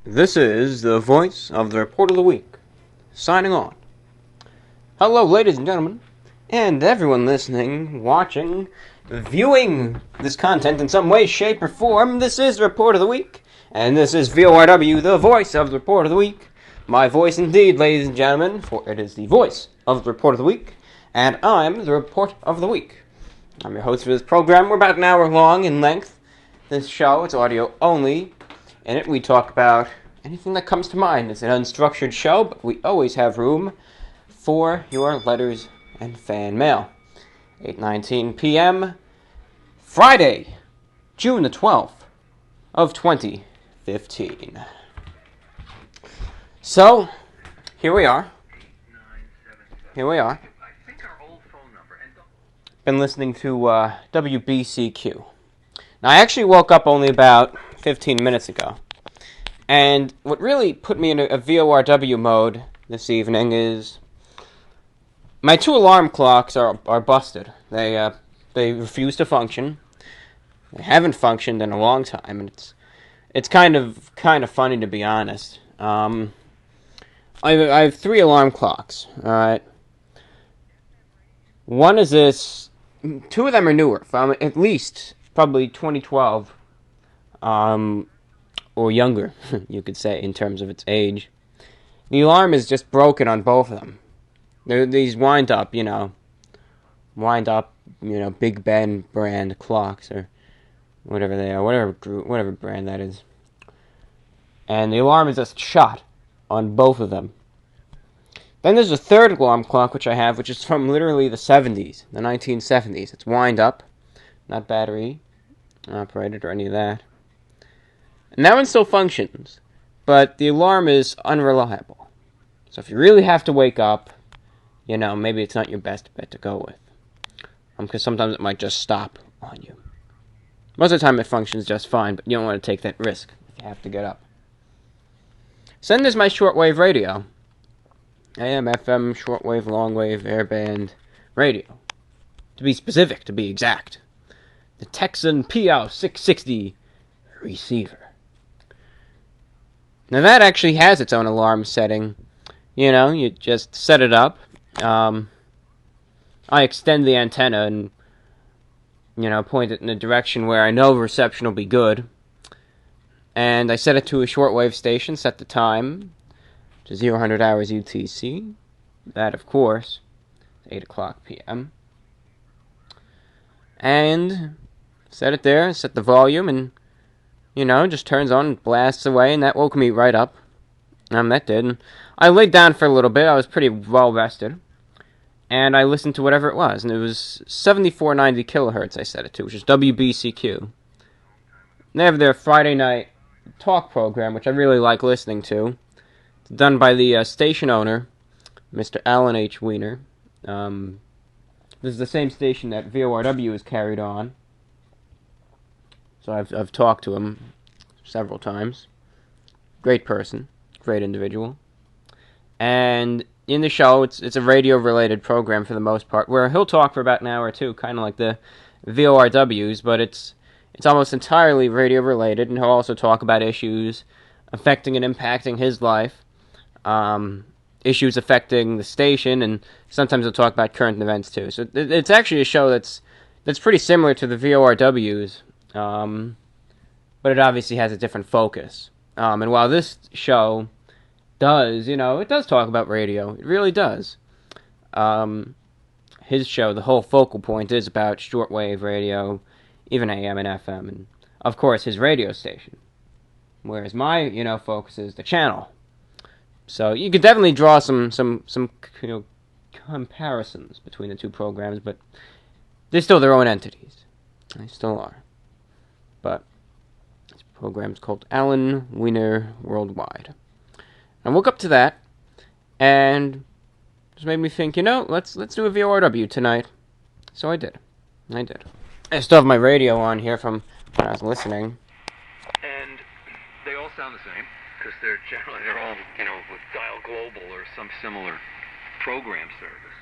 This is the voice of the Report of the Week, signing on. Hello, ladies and gentlemen, and everyone listening, watching, viewing this content in some way, shape, or form. This is the Report of the Week, and this is VORW, the voice of the Report of the Week. My voice indeed, ladies and gentlemen, for it is the voice of the Report of the Week, and I'm the Report of the Week. I'm your host for this program. We're about an hour long in length. This show, it's audio only. In it, we talk about anything that comes to mind. It's an unstructured show, but we always have room for your letters and fan mail. 8:19 p.m., Friday, June the 12th of 2015. So, here we are. Been listening to WBCQ. Now, I actually woke up only about 15 minutes ago. And what really put me in a VORW mode this evening is my two alarm clocks are busted. They refuse to function. They haven't functioned in a long time, and it's kind of funny, to be honest. I have three alarm clocks. All right. One is this. Two of them are newer, from at least probably 2012. Or younger, you could say, in terms of its age. The alarm is just broken on both of them. They're these wind up, Big Ben brand clocks, or whatever they are, whatever brand that is. And the alarm is just shot on both of them. Then there's a third alarm clock, which I have, which is from literally the 70s, the 1970s. It's wind up, not battery operated or any of that. And that one still functions, but the alarm is unreliable. So if you really have to wake up, maybe it's not your best bet to go with. Because sometimes it might just stop on you. Most of the time it functions just fine, but you don't want to take that risk if you have to get up. So then there's my shortwave radio. AM, FM, shortwave, longwave, airband radio. To be specific, to be exact. The Texan PO 660 receiver. Now that actually has its own alarm setting. You just set it up. I extend the antenna and, point it in a direction where I know reception will be good. And I set it to a shortwave station, set the time to 0000 hours UTC. That, of course, 8 o'clock p.m. And set it there, set the volume, and just turns on and blasts away, and that woke me right up. That did. And I laid down for a little bit. I was pretty well rested. And I listened to whatever it was, and it was 7490 kilohertz I set it to, which is WBCQ. And they have their Friday night talk program, which I really like listening to. It's done by the station owner, Mr. Alan H. Wiener. This is the same station that VORW is carried on. So I've talked to him several times. Great person, great individual. And in the show, it's a radio-related program for the most part, where he'll talk for about an hour or two, kind of like the VORWs, but it's almost entirely radio-related, and he'll also talk about issues affecting and impacting his life, issues affecting the station, and sometimes he'll talk about current events too. So it's actually a show that's pretty similar to the VORWs. But it obviously has a different focus. And while this show does, it does talk about radio. It really does. His show, the whole focal point is about shortwave radio, even AM and FM, and of course his radio station. Whereas my, focus is the channel. So you could definitely draw some comparisons between the two programs, but they're still their own entities. They still are. But this program's called Alan Wiener Worldwide. I woke up to that, and it just made me think, let's do a VORW tonight. So I did. I still have my radio on here from when I was listening. And they all sound the same, because they're all, with Dial Global or some similar program service.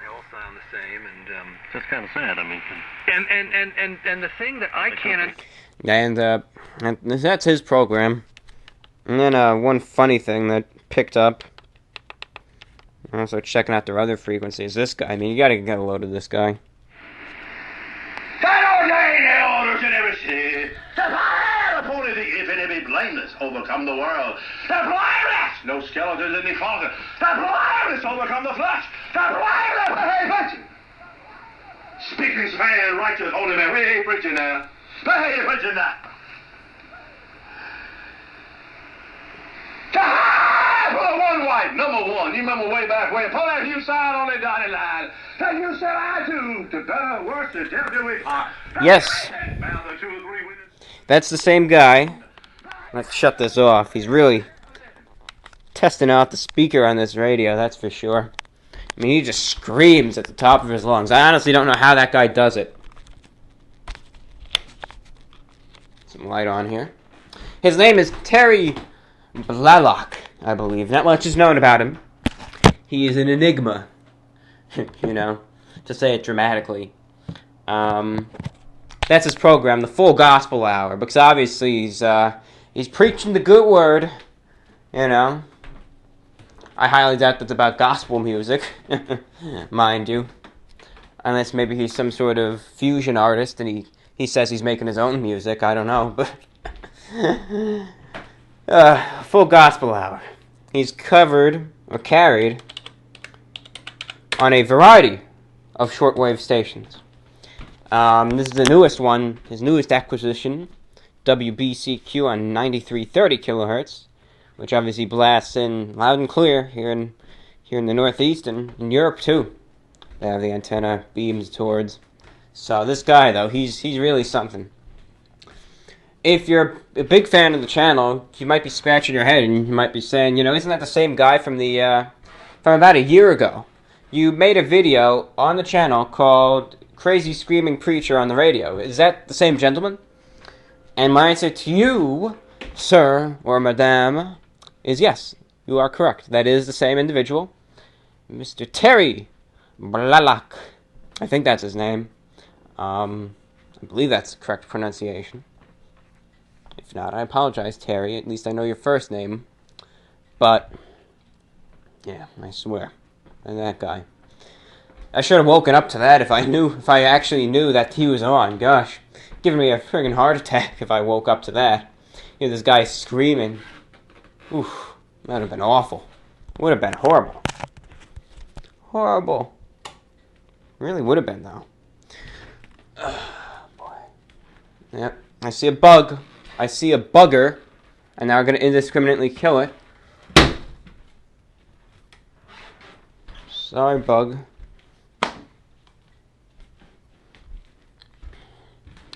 They all sound the same, and that's kind of sad. I mean, and the thing that I can't. And that's his program. And then one funny thing that picked up, also checking out their other frequencies, this guy. I mean, you gotta get a load of this guy. Blameless overcome the world. The blameless! No skeletons in the closet. The blameless overcome the flesh. The blameless! Speaking man, righteous, holy man. We ain't preaching now. We ain't preaching now. For the one wife, number one. You remember way back when? Pull that you sign on the dotted line. And you said I do. To better, worse, the devil we are. Yes. That's the same guy. Let's shut this off. He's really testing out the speaker on this radio, that's for sure. I mean, he just screams at the top of his lungs. I honestly don't know how that guy does it. Some light on here. His name is Terry Blalock, I believe. Not much is known about him. He is an enigma. You know, to say it dramatically. That's his program, the Full Gospel Hour, because obviously he's preaching the good word, you know. I highly doubt that's about gospel music, mind you. Unless maybe he's some sort of fusion artist and he says he's making his own music, I don't know, but... Full Gospel Hour. He's covered, or carried, on a variety of shortwave stations. This is the newest one, his newest acquisition, WBCQ on 9330 kilohertz, which obviously blasts in loud and clear here in the Northeast and in Europe too. They have the antenna beams towards. So this guy though, he's really something. If you're a big fan of the channel, you might be scratching your head and you might be saying, you know, isn't that the same guy from about a year ago? You made a video on the channel called Crazy Screaming Preacher on the Radio. Is that the same gentleman? And my answer to you, sir or madame, is yes. You are correct. That is the same individual. Mr. Terry Blalock. I think that's his name. I believe that's the correct pronunciation. If not, I apologize, Terry. At least I know your first name. But, yeah, I swear. And that guy. I should have woken up to that if I actually knew that he was on. Gosh, giving me a friggin' heart attack if I woke up to that. You know, this guy screaming. Oof, that would have been awful. Would have been horrible. Horrible. Really would have been, though. Boy. Yep, I see a bug. I see a bugger, and now I'm going to indiscriminately kill it. Sorry, bug.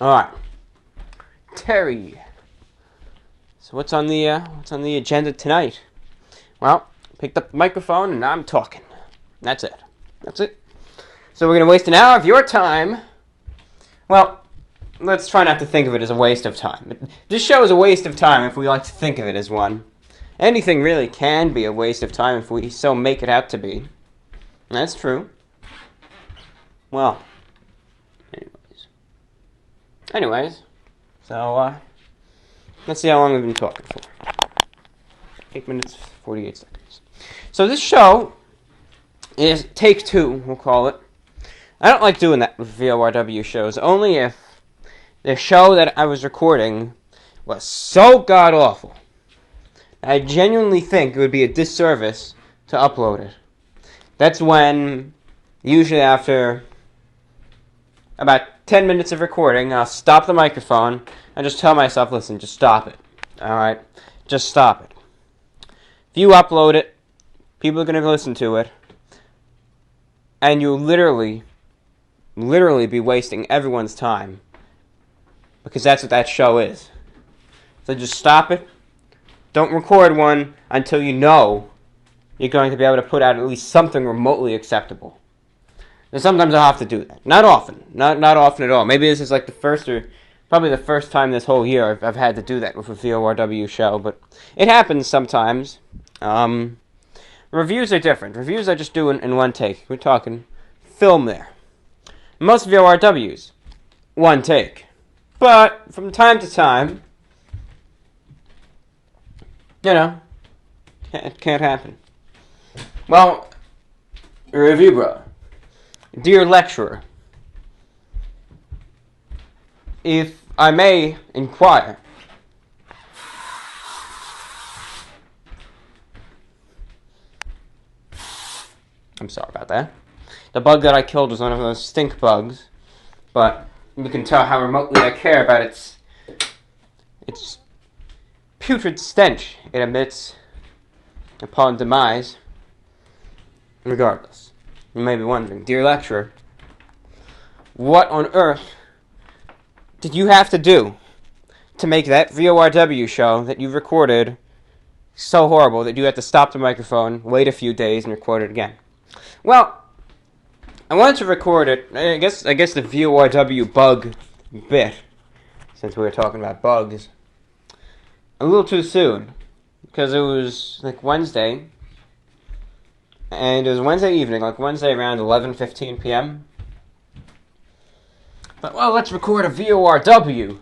Alright. Terry. So what's on the agenda tonight? Well, picked up the microphone and I'm talking. That's it. That's it. So we're going to waste an hour of your time. Well, let's try not to think of it as a waste of time. This show is a waste of time if we like to think of it as one. Anything really can be a waste of time if we so make it out to be. That's true. Well, anyways, so let's see how long we've been talking for. 8 minutes, 48 seconds. So this show is take two, we'll call it. I don't like doing that with VORW shows, only if the show that I was recording was so god-awful. I genuinely think it would be a disservice to upload it. That's when, usually after about 10 minutes of recording, I'll stop the microphone and just tell myself, listen, just stop it. Alright? Just stop it. If you upload it, people are going to listen to it, and you'll literally be wasting everyone's time. Because that's what that show is. So just stop it. Don't record one until you know you're going to be able to put out at least something remotely acceptable. And sometimes I'll have to do that. Not often. Not often at all. Maybe this is like the first or probably the first time this whole year I've had to do that with a VORW show. But it happens sometimes. Reviews are different. Reviews I just do in one take. We're talking film there. Most VORWs, one take. But from time to time, You know, it can't happen. Well, review, bro. Dear lecturer, if I may inquire, I'm sorry about that. The bug that I killed was one of those stink bugs, but you can tell how remotely I care about its putrid stench it emits upon demise. Regardless, you may be wondering, dear lecturer, what on earth did you have to do to make that VORW show that you recorded so horrible that you had to stop the microphone, wait a few days, and record it again? Well, I wanted to record it. I guess the VORW bug bit, since we were talking about bugs, a little too soon, because it was like Wednesday, and it was Wednesday evening, like Wednesday around 11:15 p.m. But well, let's record a VORW.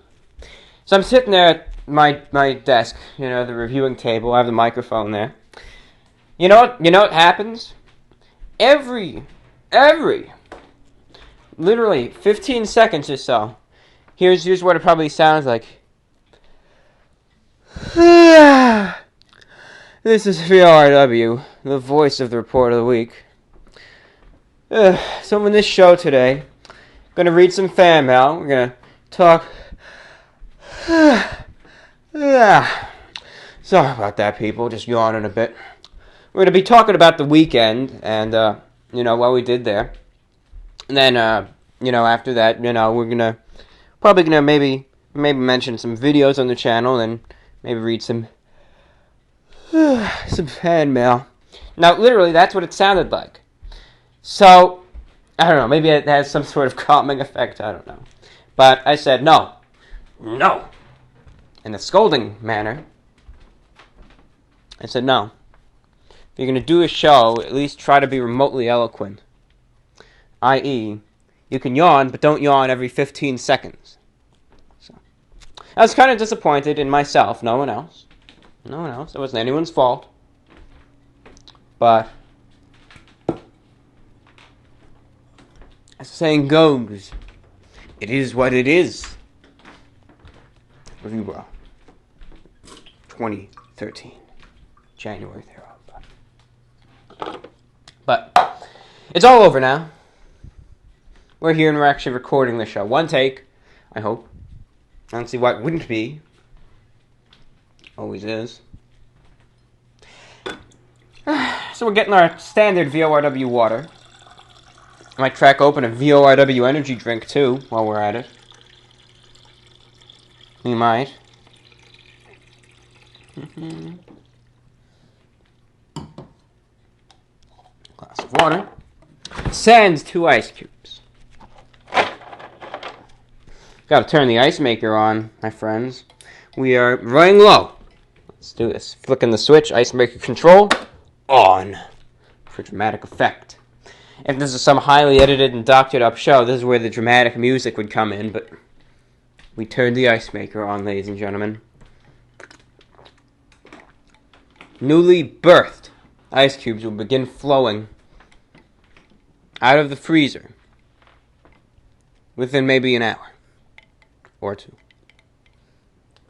So I'm sitting there at my desk, you know, the reviewing table. I have the microphone there. You know what happens? Every literally 15 seconds or so. Here's what it probably sounds like. This is VRW, the voice of the report of the week. So in this show today, going to read some fan mail. We're going to talk. Sorry about that, people. Just yawning a bit. We're going to be talking about the weekend and, what we did there. And then, after that, we're probably going to maybe mention some videos on the channel and maybe read some fan mail. Now, literally, that's what it sounded like. So, I don't know, maybe it has some sort of calming effect, I don't know. But I said, no, in a scolding manner. I said, no. If you're going to do a show, at least try to be remotely eloquent. I.e., you can yawn, but don't yawn every 15 seconds. So, I was kind of disappointed in myself, no one else. It wasn't anyone's fault. But as the saying goes, it is what it is. Review Bro. 2013. January 3rd. But it's all over now. We're here and we're actually recording the show. One take, I hope. I don't see why it wouldn't be. Always is. So we're getting our standard VORW water. I might crack open a VORW energy drink too while we're at it. We might. Glass of water. Sans 2 ice cubes. Gotta turn the ice maker on, my friends. We are running low. Let's do this. Flicking the switch, ice maker control, on. For dramatic effect. If this is some highly edited and doctored up show, this is where the dramatic music would come in, but we turned the ice maker on, ladies and gentlemen. Newly birthed ice cubes will begin flowing out of the freezer within maybe an hour or two.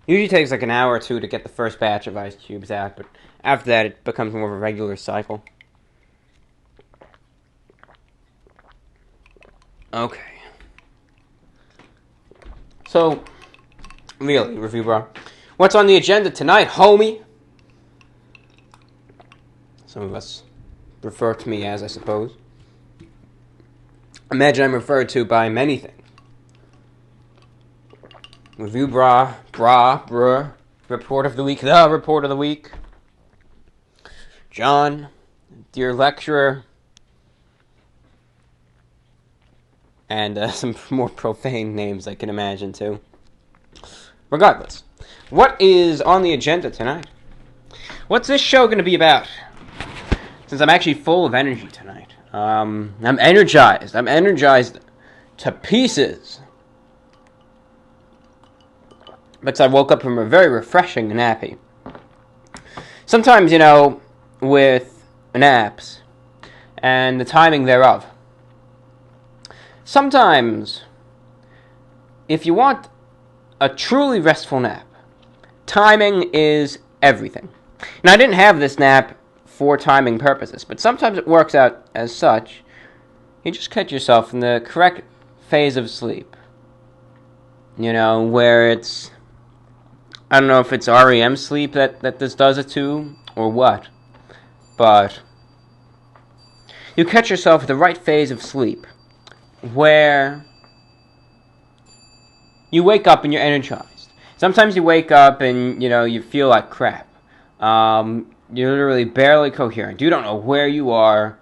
Usually takes like an hour or two to get the first batch of ice cubes out, but after that it becomes more of a regular cycle. Okay. So, really, Review Bro, what's on the agenda tonight, homie? Some of us refer to me as, I suppose. Imagine I'm referred to by many things. Review Bra, Bruh, Report of the Week, the Report of the Week. John, Dear Lecturer, and some more profane names I can imagine too. Regardless, what is on the agenda tonight? What's this show going to be about? Since I'm actually full of energy tonight. I'm energized. I'm energized to pieces. Because I woke up from a very refreshing nappy. Sometimes, with naps and the timing thereof, sometimes if you want a truly restful nap, timing is everything. Now, I didn't have this nap for timing purposes, but sometimes it works out as such. You just catch yourself in the correct phase of sleep. Where it's, I don't know if it's REM sleep that this does it to, or what, but you catch yourself in the right phase of sleep, where you wake up and you're energized. Sometimes you wake up and, you feel like crap. You're literally barely coherent. You don't know where you are,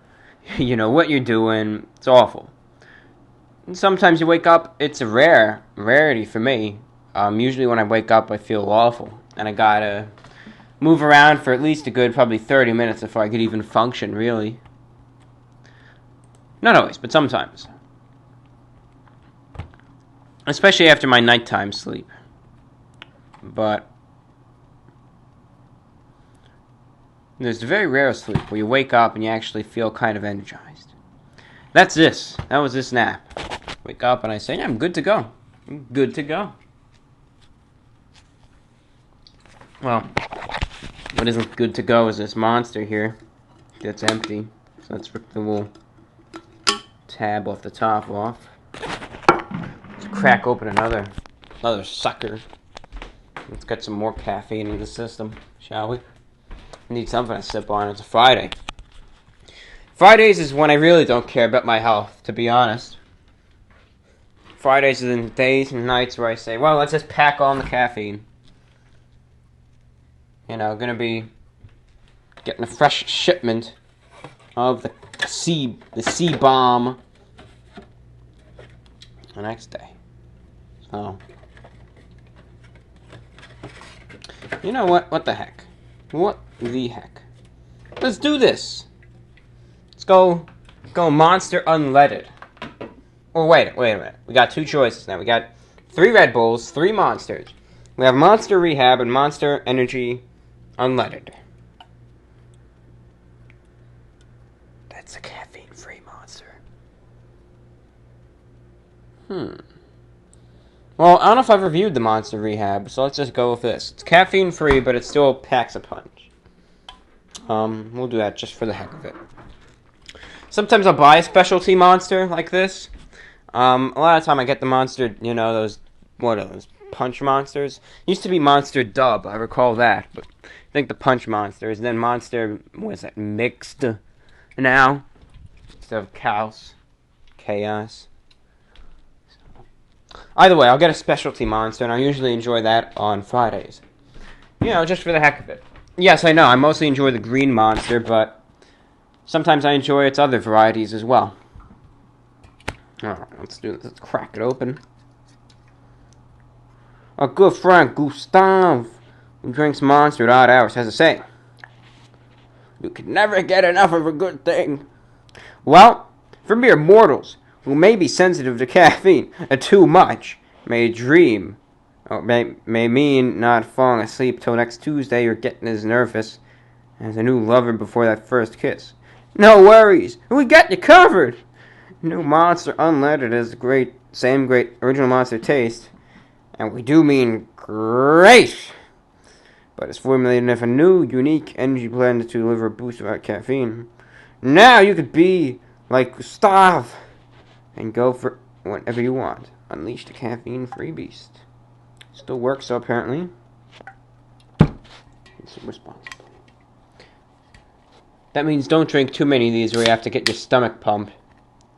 what you're doing. It's awful. And sometimes you wake up, it's a rarity for me. Usually when I wake up, I feel awful. And I gotta move around for at least a good probably 30 minutes before I could even function, really. Not always, but sometimes. Especially after my nighttime sleep. But there's the very rare sleep where you wake up and you actually feel kind of energized. That's this. That was this nap. Wake up and I say, I'm good to go. I'm good to go. Well, what isn't good to go is this monster here. That's empty. So let's rip the little tab off the top off. Let's crack open another sucker. Let's get some more caffeine in the system, shall we? Need something to sip on. It's a Friday. Fridays is when I really don't care about my health, to be honest. Fridays are the days and nights where I say, well, let's just pack on the caffeine. Gonna be getting a fresh shipment of the C bomb the next day. So, you know what? What the heck? What the heck? Let's do this. Let's go Monster Unleaded. Or wait a minute. We got two choices now. We got 3 Red Bulls, 3 Monsters. We have Monster Rehab and Monster Energy Unleaded. That's a caffeine-free monster. Well, I don't know if I've reviewed the Monster Rehab, so let's just go with this. It's caffeine-free, but it still packs a punch. We'll do that just for the heck of it. Sometimes I'll buy a specialty monster like this. A lot of time I get the monster, what are those, punch monsters? Used to be Monster Dub, I recall that, but I think the punch monsters, and then Monster, what is that, mixed now, instead of Chaos. Either way, I'll get a specialty monster, and I usually enjoy that on Fridays. Just for the heck of it. Yes, I know, I mostly enjoy the green monster, but sometimes I enjoy its other varieties as well. Alright, let's do this. Let's crack it open. Our good friend Gustav, who drinks Monster at odd hours, has a saying: you can never get enough of a good thing. Well, for mere mortals who may be sensitive to caffeine too much, may dream, or may mean not falling asleep till next Tuesday or getting as nervous as a new lover before that first kiss. No worries, we got you covered. New Monster Unleaded has the same great original Monster taste, and we do mean great, but it's formulated with a new, unique energy blend to deliver a boost without caffeine. Now you could be like Gustav and go for whatever you want. Unleash the caffeine-free beast. Still works, so apparently. It's responsible. That means don't drink too many of these, or you have to get your stomach pumped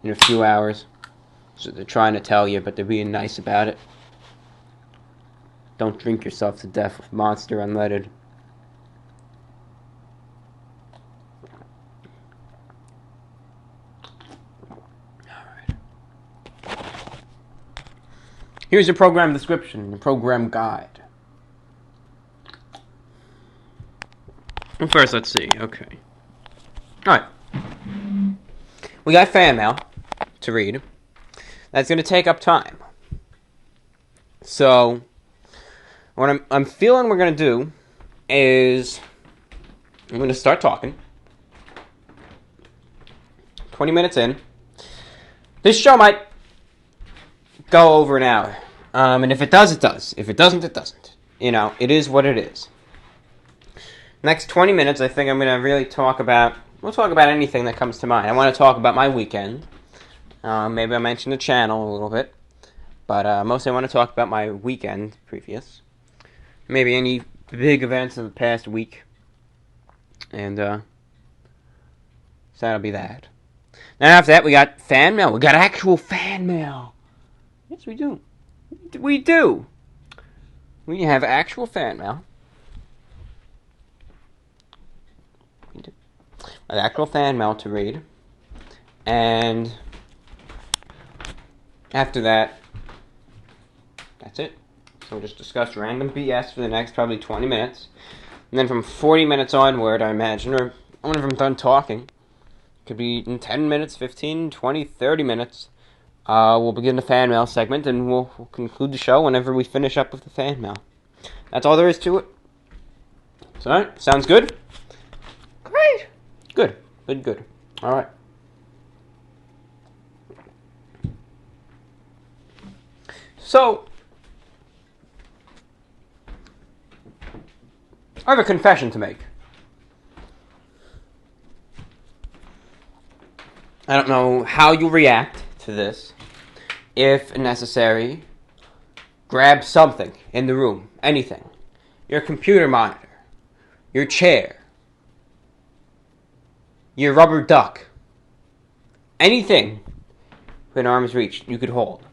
in a few hours. So they're trying to tell you, but they're being nice about it. Don't drink yourself to death with Monster Unleaded. Alright. Here's your program description, your program guide. Well, first, let's see. Okay. Alright. We got fan mail to read. That's going to take up time. So, what I'm feeling we're going to do is I'm going to start talking. 20 minutes in. This show might go over an hour. And if it does, it does. If it doesn't, it doesn't. You know, it is what it is. Next 20 minutes, I think I'm going to really talk about... We'll talk about anything that comes to mind. I want to talk about my weekend. Maybe I'll mention the channel a little bit. But mostly I want to talk about my weekend previous. Maybe any big events of the past week. And so that'll be that. Then after that, we got fan mail. We got actual fan mail. Yes, we do. We do. We have actual fan mail. We do. An actual fan mail to read. And after that, that's it. So we'll just discuss random BS for the next probably 20 minutes. And then from 40 minutes onward, I imagine, or whenever I'm done talking, could be in 10 minutes, 15, 20, 30 minutes, we'll begin the fan mail segment, and we'll conclude the show whenever we finish up with the fan mail. That's all there is to it. So, alright, sounds good? Great! Good. Alright. So, I have a confession to make. I don't know how you'll react to this. If necessary, grab something in the room. Anything. Your computer monitor. Your chair. Your rubber duck. Anything within arm's reach you could hold.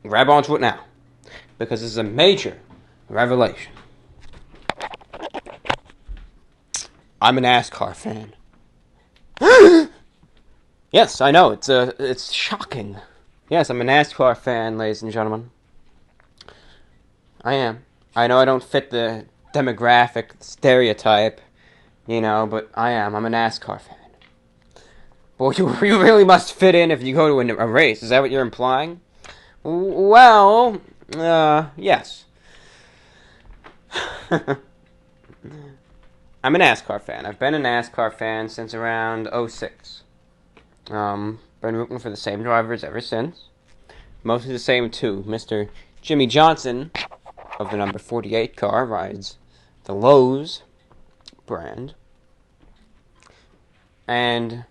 Grab onto it now. Because this is a major revelation. I'm a NASCAR fan. Yes, I know, it's shocking. Yes, I'm a NASCAR fan, ladies and gentlemen. I am. I know I don't fit the demographic stereotype, you know, but I am. I'm a NASCAR fan. Well, you really must fit in if you go to a race. Is that what you're implying? Well, yes. I'm a NASCAR fan. I've been a NASCAR fan since around 06. Been rooting for the same drivers ever since. Mostly the same two. Mr. Jimmy Johnson of the number 48 car rides the Lowe's brand. And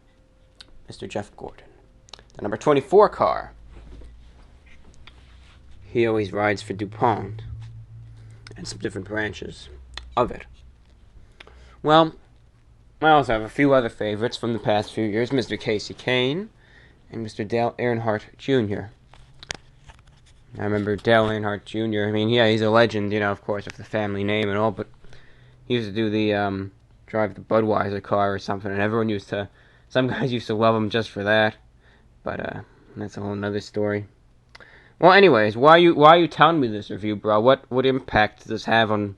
Mr. Jeff Gordon, the number 24 car. He always rides for DuPont and some different branches of it. Well, I also have a few other favorites from the past few years, Mr. Casey Kane and Mr. Dale Earnhardt Jr. I remember Dale Earnhardt Jr. I mean, yeah, he's a legend, you know, of course, with the family name and all, but he used to do the, drive the Budweiser car or something, and everyone used to, some guys used to love him just for that, but, that's a whole nother story. Well, anyways, why are you telling me this review, bro? What impact does this have on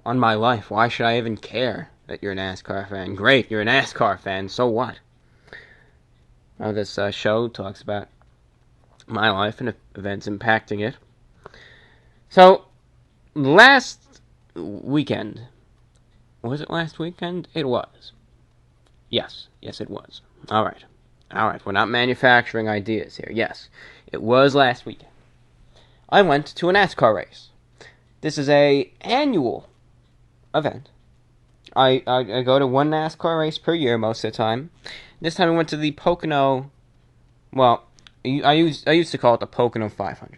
my life? Why should I even care that you're a NASCAR fan? Great, you're a NASCAR fan, so what? Well, this show talks about my life and events impacting it. So, last weekend, was it last weekend? It was. Yes, it was. Alright, we're not manufacturing ideas here. Yes, it was last weekend. I went to a NASCAR race. This is a annual event. I go to one NASCAR race per year most of the time. This time I went to the Pocono. Well, I used to call it the Pocono 500.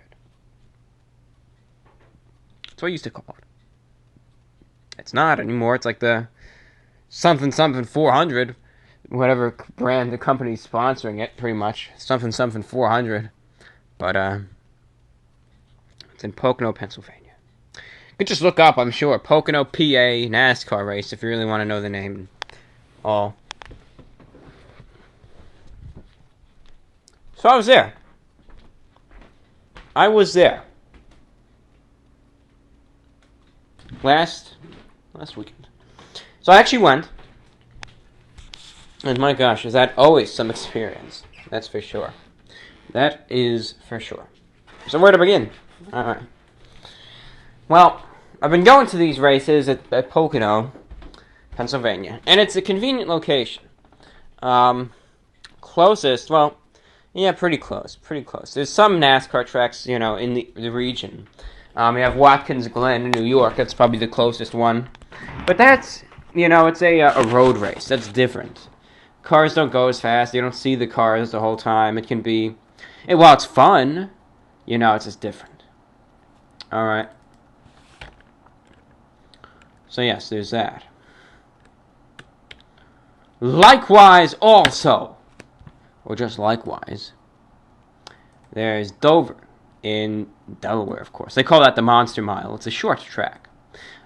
That's what I used to call it. It's not anymore. It's like the something 400, whatever brand the company's sponsoring it. Pretty much something 400. But it's in Pocono, Pennsylvania. You could just look up, I'm sure, Pocono, PA, NASCAR race, if you really want to know the name. All. So I was there. Last weekend. So I actually went. And my gosh, is that always some experience. That's for sure. That is for sure. So where to begin? Alright. Well, I've been going to these races at Pocono Pennsylvania. And it's a convenient location. Closest, well, yeah, pretty close. There's some NASCAR tracks, in the region. You have Watkins Glen in New York. That's probably the closest one. But that's, it's a road race. That's different. Cars don't go as fast. You don't see the cars the whole time. It can be, while it's fun, it's just different. Alright. So yes, there's that. Likewise also, or just likewise, there's Dover in Delaware, of course. They call that the Monster Mile. It's a short track.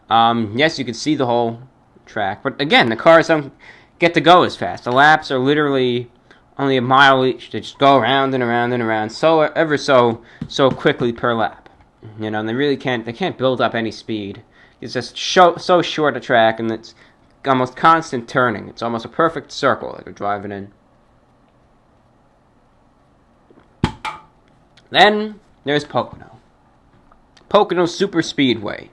Yes, you can see the whole track, but again, the cars don't get to go as fast. The laps are literally only a mile each. They just go around and around and around, so quickly per lap. And they can't build up any speed. It's just so short a track, and it's almost constant turning. It's almost a perfect circle that we're driving in. Then there's Pocono. Pocono Super Speedway.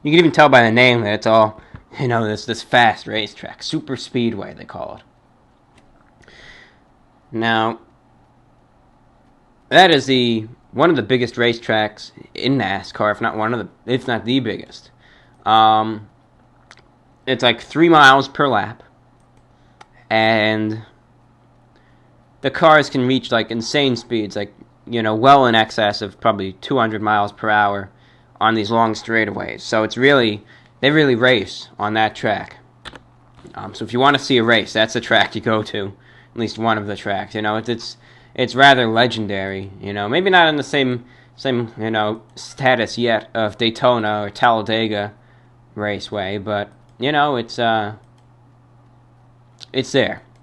You can even tell by the name that it's all, this fast racetrack. Super Speedway, they call it. Now, that is one of the biggest racetracks in NASCAR, if not the biggest. It's like 3 miles per lap, and the cars can reach like insane speeds, like well in excess of probably 200 miles per hour on these long straightaways. So they really race on that track. So if you want to see a race, that's the track you go to. At least one of the tracks. It's rather legendary. Maybe not in the same status yet of Daytona or Talladega Raceway, but it's there.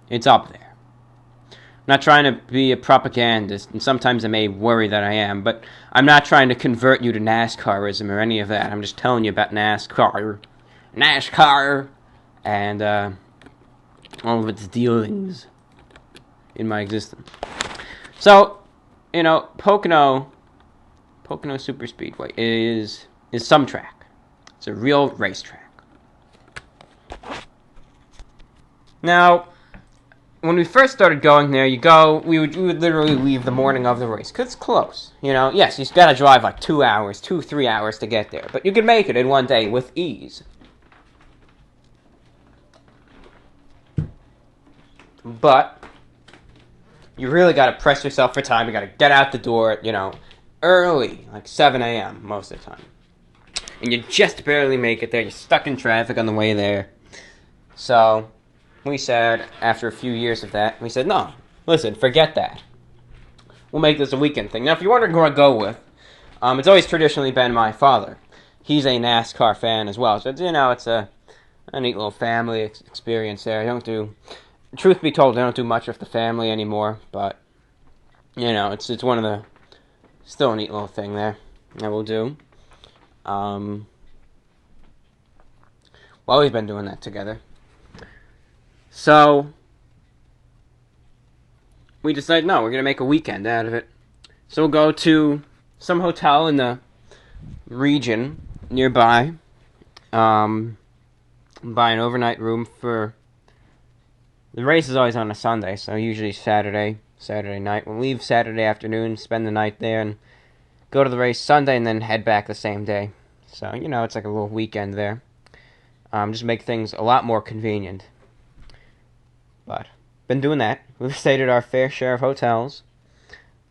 It's up there. I'm not trying to be a propagandist, and sometimes I may worry that I am, but I'm not trying to convert you to NASCARism or any of that. I'm just telling you about NASCAR, and all of its dealings in my existence. So, Pocono Super Speedway is some track. It's a real racetrack. Now, when we first started going there, we would literally leave the morning of the race, because it's close. Yes, you've got to drive like 3 hours to get there, but you can make it in one day with ease. But you really got to press yourself for time. You got to get out the door, early, like 7 a.m. most of the time. And you just barely make it there. You're stuck in traffic on the way there. So we said, after a few years of that, no, listen, forget that. We'll make this a weekend thing. Now, if you wonder who I go with, it's always traditionally been my father. He's a NASCAR fan as well. So, it's a neat little family experience there. Truth be told, I don't do much with the family anymore, but, it's one of the, still a neat little thing there that we'll do. Well, we've been doing that together. So, we decided, no, we're going to make a weekend out of it. So we'll go to some hotel in the region nearby, buy an overnight room for, the race is always on a Sunday, so usually Saturday night. We'll leave Saturday afternoon, spend the night there, and go to the race Sunday, and then head back the same day. So, it's like a little weekend there. Just make things a lot more convenient. But, been doing that. We've stayed at our fair share of hotels.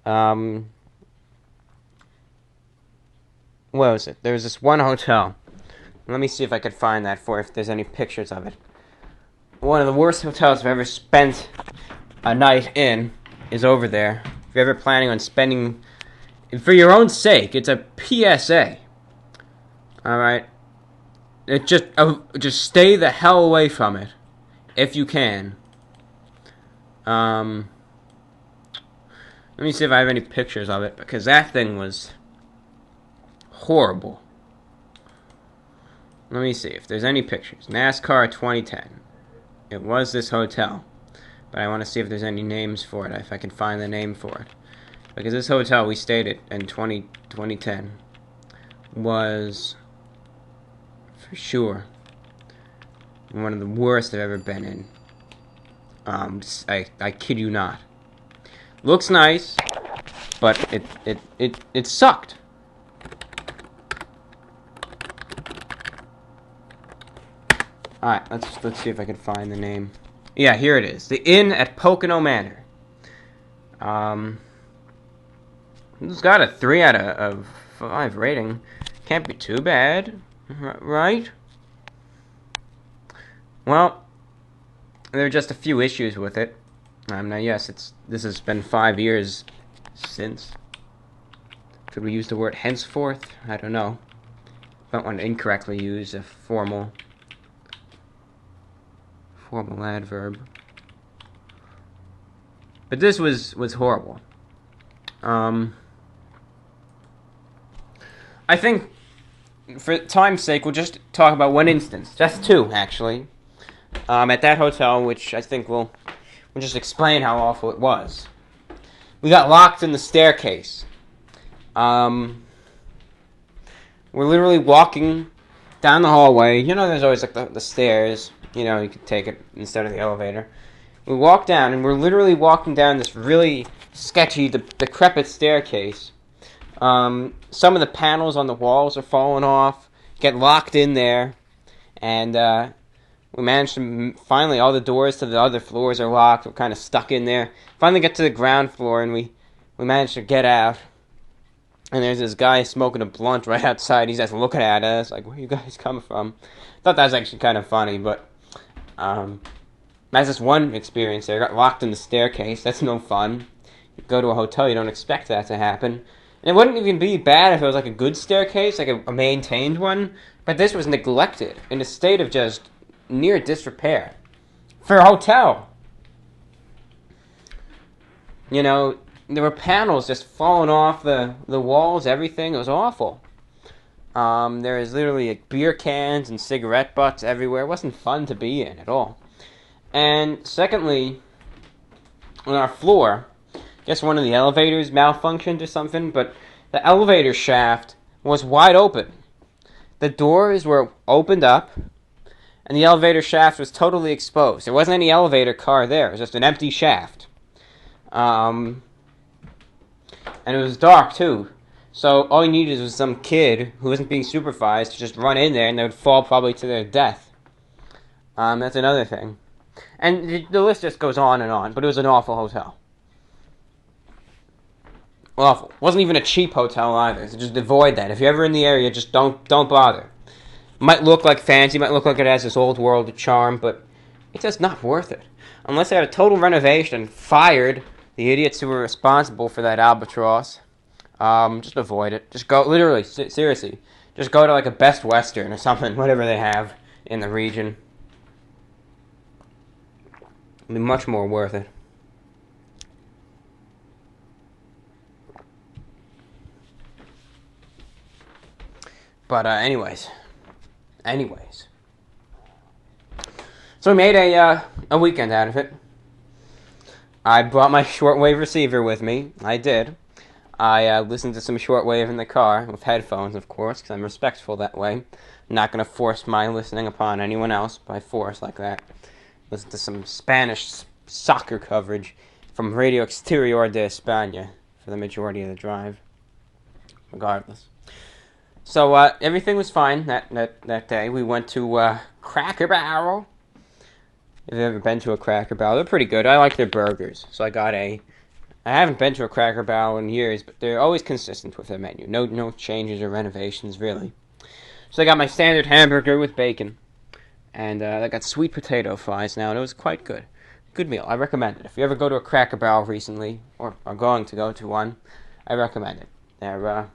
What was it? There was this one hotel. Let me see if I could find that if there's any pictures of it. One of the worst hotels I've ever spent a night in is over there. If you're ever planning on spending, for your own sake, it's a PSA. Alright? Just stay the hell away from it, if you can. Let me see if I have any pictures of it, because that thing was horrible. Let me see if there's any pictures. NASCAR 2010. It was this hotel, but I want to see if there's any names for it, if I can find the name for it. Because this hotel we stayed at in 2010 was, for sure, One of the worst I've ever been in. I kid you not. Looks nice, but it sucked. Alright, let's see if I can find the name. Yeah, here it is. The Inn at Pocono Manor. It's got a 3 out of 5 rating. Can't be too bad, right? Well, there are just a few issues with it. Now, yes, this has been 5 years since. Should we use the word henceforth? I don't know. Don't want to incorrectly use a formal adverb. But this was horrible. I think, for time's sake, we'll just talk about one instance. Just 2, actually. At that hotel, which I think we'll just explain how awful it was. We got locked in the staircase. We're literally walking down the hallway. You know, there's always like the stairs. You know, you could take it instead of the elevator. We walk down, and we're literally walking down this really sketchy, decrepit staircase. Some of the panels on the walls are falling off, get locked in there, and we managed to, finally, all the doors to the other floors are locked. We're kind of stuck in there. Finally get to the ground floor, and we managed to get out. And there's this guy smoking a blunt right outside. He's just looking at us, like, where you guys coming from? Thought that was actually kind of funny, but that's just one experience there. Got locked in the staircase. That's no fun. You go to a hotel, you don't expect that to happen. And it wouldn't even be bad if it was like a good staircase, like a maintained one. But this was neglected, in a state of just near disrepair. For a hotel. You know, there were panels just falling off the walls, everything. It was awful. There was literally like beer cans and cigarette butts everywhere. It wasn't fun to be in at all. And secondly, on our floor, I guess one of the elevators malfunctioned or something, but the elevator shaft was wide open. The doors were opened up, and the elevator shaft was totally exposed. There wasn't any elevator car there. It was just an empty shaft. And it was dark, too. So all you needed was some kid who wasn't being supervised to just run in there, and they would fall probably to their death. That's another thing. And the list just goes on and on, but it was an awful hotel. Awful. Wasn't even a cheap hotel either, so just avoid that. If you're ever in the area, just don't bother. Might look like fancy, might look like it has this old world charm, but it's just not worth it. Unless they had a total renovation and fired the idiots who were responsible for that albatross. Just avoid it. Just go, literally, seriously. Just go to like a Best Western or something, whatever they have in the region. It'll be much more worth it. But anyways. So we made a weekend out of it. I brought my shortwave receiver with me. I did. I listened to some shortwave in the car, with headphones, of course, because I'm respectful that way. I'm not going to force my listening upon anyone else by force like that. Listen to some Spanish soccer coverage from Radio Exterior de España for the majority of the drive. Regardless. So, everything was fine that day. We went to Cracker Barrel. If you've ever been to a Cracker Barrel, they're pretty good. I like their burgers. So I haven't been to a Cracker Barrel in years, but they're always consistent with their menu. No changes or renovations, really. So I got my standard hamburger with bacon. And I got sweet potato fries now, and it was quite good. Good meal. I recommend it. If you ever go to a Cracker Barrel recently, or are going to go to one, I recommend it. They're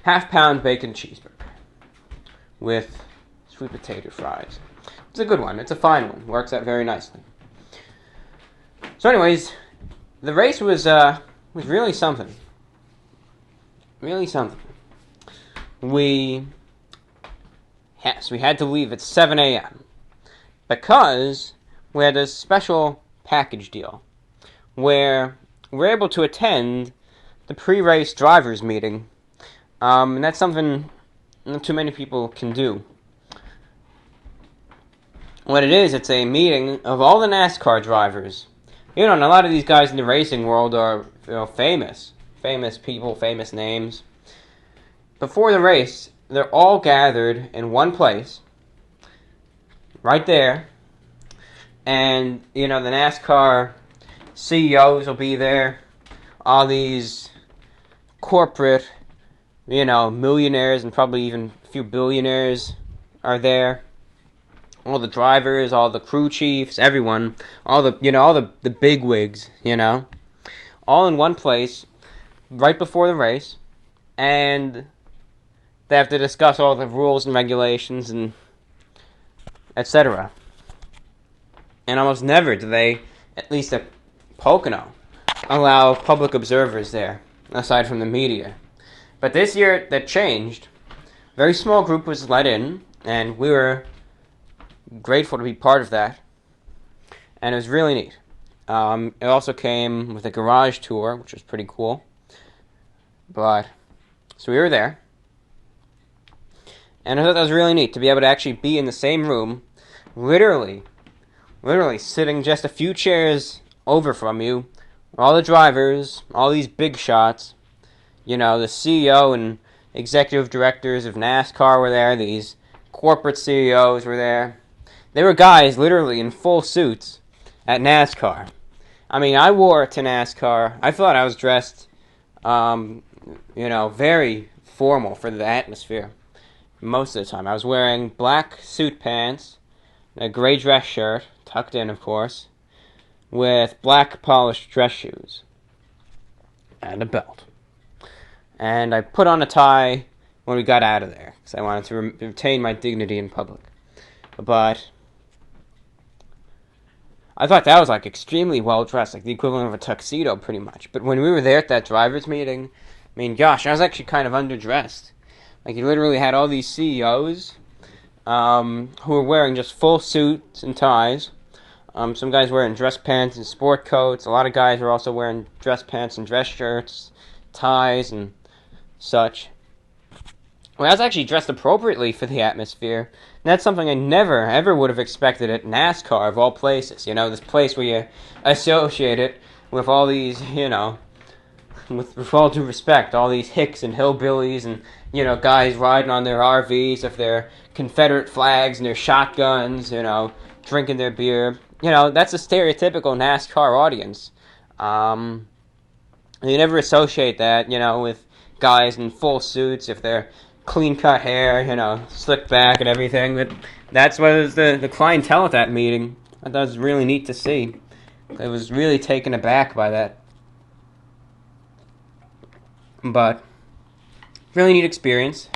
half-pound bacon cheeseburger with sweet potato fries. It's a good one. It's a fine one. Works out very nicely. So anyways, the race was really something. Really something. We had to leave at 7 a.m. because we had a special package deal where we're able to attend the pre-race drivers meeting. And that's something not too many people can do. what it is, it's a meeting of all the NASCAR drivers. You know, and a lot of these guys in the racing world are, famous. Famous people, famous names. Before the race, they're all gathered in one place, right there. And, the NASCAR CEOs will be there. All these corporate, millionaires and probably even a few billionaires are there. All the drivers, all the crew chiefs, everyone, all the bigwigs, all in one place right before the race, and they have to discuss all the rules and regulations and etc. And almost never do they, at least at Pocono, allow public observers there, aside from the media. But this year, that changed. A very small group was let in, and we were grateful to be part of that. And it was really neat. It also came with a garage tour, which was pretty cool. So we were there. And I thought that was really neat, to be able to actually be in the same room, literally sitting just a few chairs over from you, all the drivers, all these big shots, the CEO and executive directors of NASCAR were there, these corporate CEOs were there. They were guys literally in full suits at NASCAR. I mean, I wore it to NASCAR. I thought I was dressed, very formal for the atmosphere. Most of the time. I was wearing black suit pants, a gray dress shirt, tucked in, of course, with black polished dress shoes, and a belt. And I put on a tie when we got out of there, because I wanted to retain my dignity in public. But I thought that was, extremely well-dressed, the equivalent of a tuxedo, pretty much. But when we were there at that driver's meeting, I was actually kind of underdressed. You literally had all these CEOs who were wearing just full suits and ties. Some guys wearing dress pants and sport coats. A lot of guys were also wearing dress pants and dress shirts, ties, and such. Well, I was actually dressed appropriately for the atmosphere. And that's something I never, ever would have expected at NASCAR, of all places. This place where you associate it with all these, with all due respect, all these hicks and hillbillies and, guys riding on their RVs with their Confederate flags and their shotguns, drinking their beer. That's a stereotypical NASCAR audience. You never associate that, with guys in full suits, if they're clean-cut hair, slicked back and everything. But that's what was the clientele at that meeting. I thought it was really neat to see. I was really taken aback by that. But really neat experience.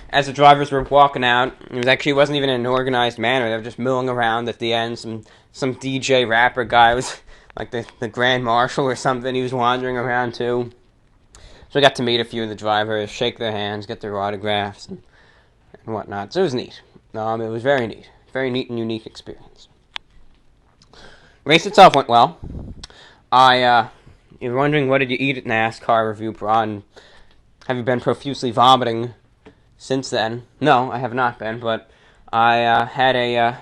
As the drivers were walking out, it wasn't even in an organized manner. They were just milling around at the end. Some DJ rapper guy was the Grand Marshal or something. He was wandering around too. So I got to meet a few of the drivers, shake their hands, get their autographs and whatnot. So it was neat. It was very neat. Very neat and unique experience. Race itself went well. You're wondering, what did you eat at NASCAR Review Prawn? Have you been profusely vomiting since then? No, I have not been, but I had a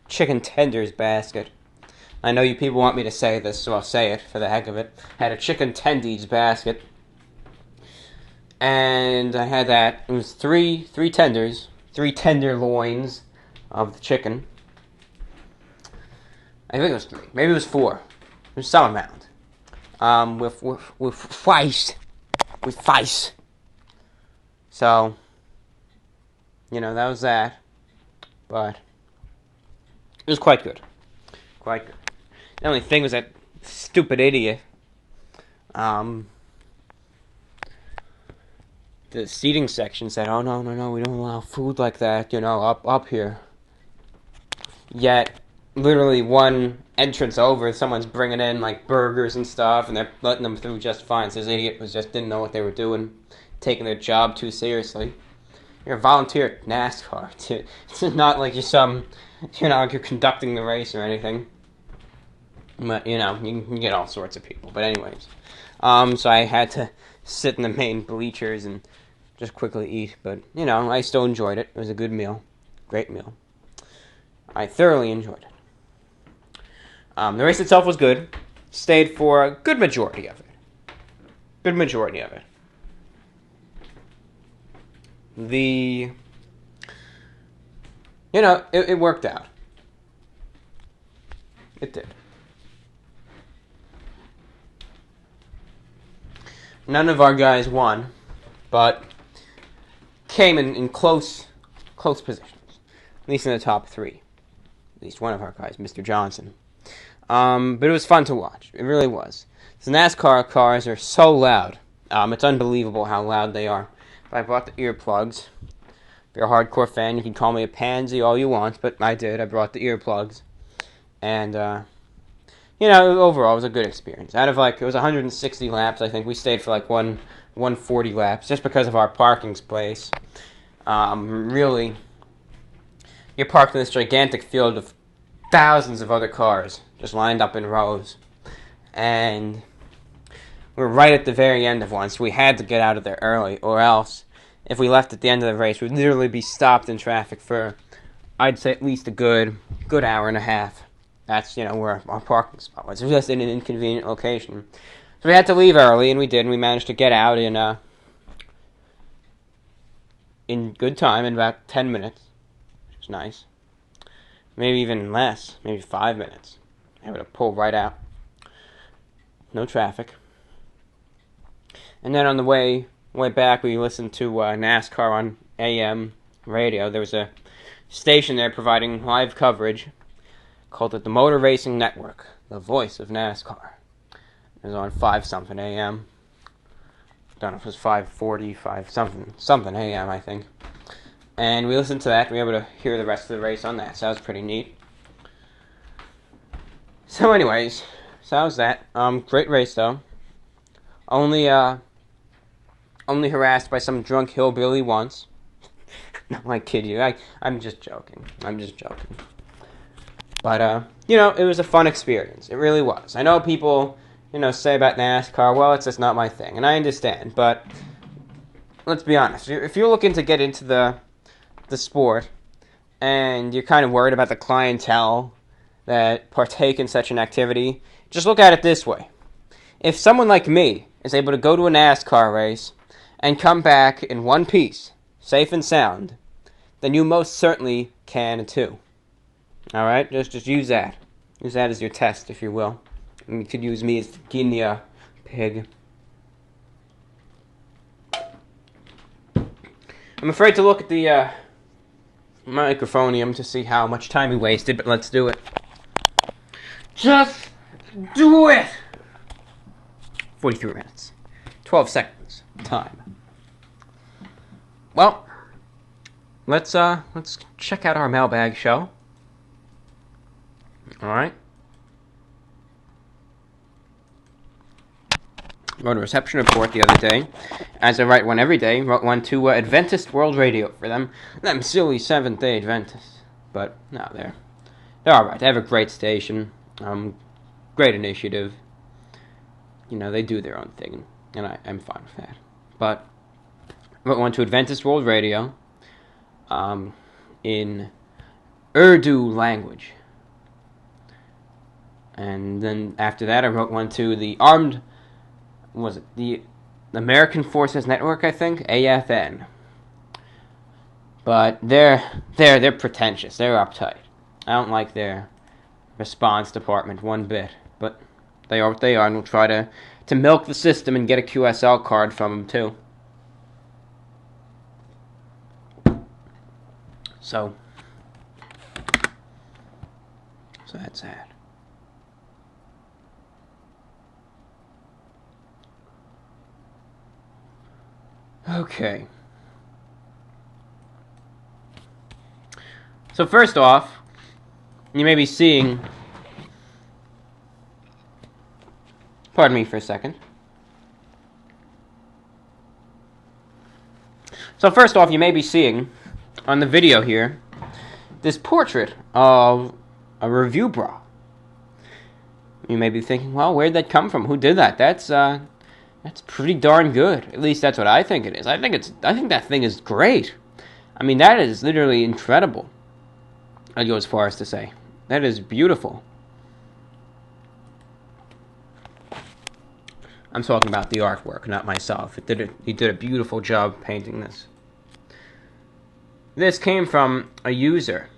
chicken tenders basket. I know you people want me to say this, so I'll say it for the heck of it. I had a chicken tendies basket, and I had that. It was three tenders, 3 tenderloins of the chicken. I think it was 3. Maybe it was 4. It was some amount. With fries. With fries. So, that was that. But it was quite good. Quite good. The only thing was that stupid idiot. The seating section said, "Oh, no, we don't allow food like that, up here." Yet, literally one entrance over, someone's bringing in, burgers and stuff, and they're letting them through just fine. So this idiot didn't know what they were doing, taking their job too seriously. You're a volunteer at NASCAR. It's not like you're conducting the race or anything. But, you can get all sorts of people. But anyways, so I had to sit in the main bleachers and just quickly eat. But, I still enjoyed it. It was a good meal. Great meal. I thoroughly enjoyed it. The race itself was good. Stayed for a good majority of it. Good majority of it. It worked out. It did. None of our guys won, but came in close positions. At least in the top 3. At least one of our guys, Mr. Johnson. But it was fun to watch. It really was. The NASCAR cars are so loud. It's unbelievable how loud they are. I brought the earplugs. If you're a hardcore fan, you can call me a pansy all you want, but I did. I brought the earplugs. And, overall, it was a good experience. Out of, it was 160 laps, I think. We stayed for, 140 laps, just because of our parking space. Really, you're parked in this gigantic field of thousands of other cars, just lined up in rows. And we're right at the very end of one, so we had to get out of there early, or else, if we left at the end of the race, we'd literally be stopped in traffic for, I'd say, at least a good hour and a half. That's, where our parking spot was. It was just in an inconvenient location. So we had to leave early, and we did, and we managed to get out in good time, in about 10 minutes, which was nice. Maybe even less, maybe 5 minutes. Able to pull right out. No traffic. And then on the way back, we listened to NASCAR on AM radio. There was a station there providing live coverage. Called it the Motor Racing Network, the voice of NASCAR. It was on 5-something a.m. I don't know if it was 5:40, something a.m. I think. And we listened to that. We were able to hear the rest of the race on that. So that was pretty neat. So anyways, so that was that. Great race though. Only harassed by some drunk hillbilly once. No, I kid you. I'm just joking. But, it was a fun experience. It really was. I know people, say about NASCAR, well, it's just not my thing. And I understand. But let's be honest. If you're looking to get into the sport and you're kind of worried about the clientele that partake in such an activity, just look at it this way. If someone like me is able to go to a NASCAR race and come back in one piece, safe and sound, then you most certainly can too. Alright, just use that. Use that as your test, if you will. And you could use me as the guinea pig. I'm afraid to look at the microphonium to see how much time we wasted, but let's do it. Just do it! 43 minutes. 12 seconds. Time. Well, let's check out our mailbag show. Alright. Wrote a reception report the other day. As I write one every day, wrote one to Adventist World Radio for them. Them silly Seventh-day Adventists. But, no, they're alright. They have a great station. Great initiative. They do their own thing. And I'm fine with that. But, wrote one to Adventist World Radio. In Urdu language. And then after that, I wrote one to the the American Forces Network, I think, AFN. But they're pretentious. They're uptight. I don't like their response department one bit. But they are what they are, and we'll try to milk the system and get a QSL card from them too. So that's that. Okay. So first off, you may be seeing... Pardon me for a second. So first off, you may be seeing on the video here this portrait of a review bra. You may be thinking, well, where'd that come from? Who did that? That's pretty darn good. At least that's what I think it is. I think that thing is great. I mean, that is literally incredible. I'd go as far as to say. That is beautiful. I'm talking about the artwork, not myself. He did a beautiful job painting this. This came from a user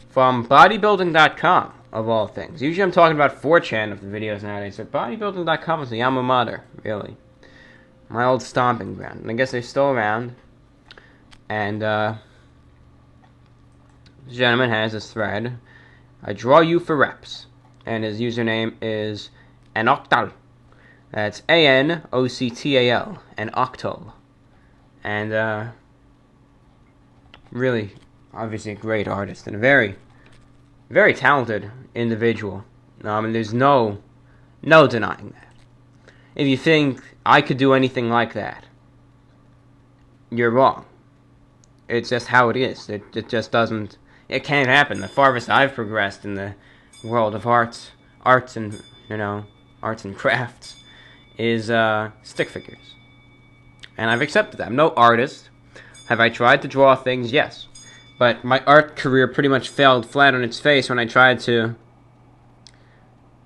from bodybuilding.com, of all things. Usually I'm talking about 4chan of the videos nowadays, but bodybuilding.com is the alma mater, really. My old stomping ground. And I guess they're still around. And, this gentleman has this thread. I draw you for reps. And his username is Anoctal. That's Anoctal. Anoctal. And, really, obviously a great artist. And a very, very talented individual. And there's no denying that. If you think I could do anything like that, you're wrong. It's just how it is. It just doesn't. It can't happen. The farthest I've progressed in the world of arts and crafts, is stick figures, and I've accepted that. I'm no artist. Have I tried to draw things? Yes, but my art career pretty much failed flat on its face when I tried to,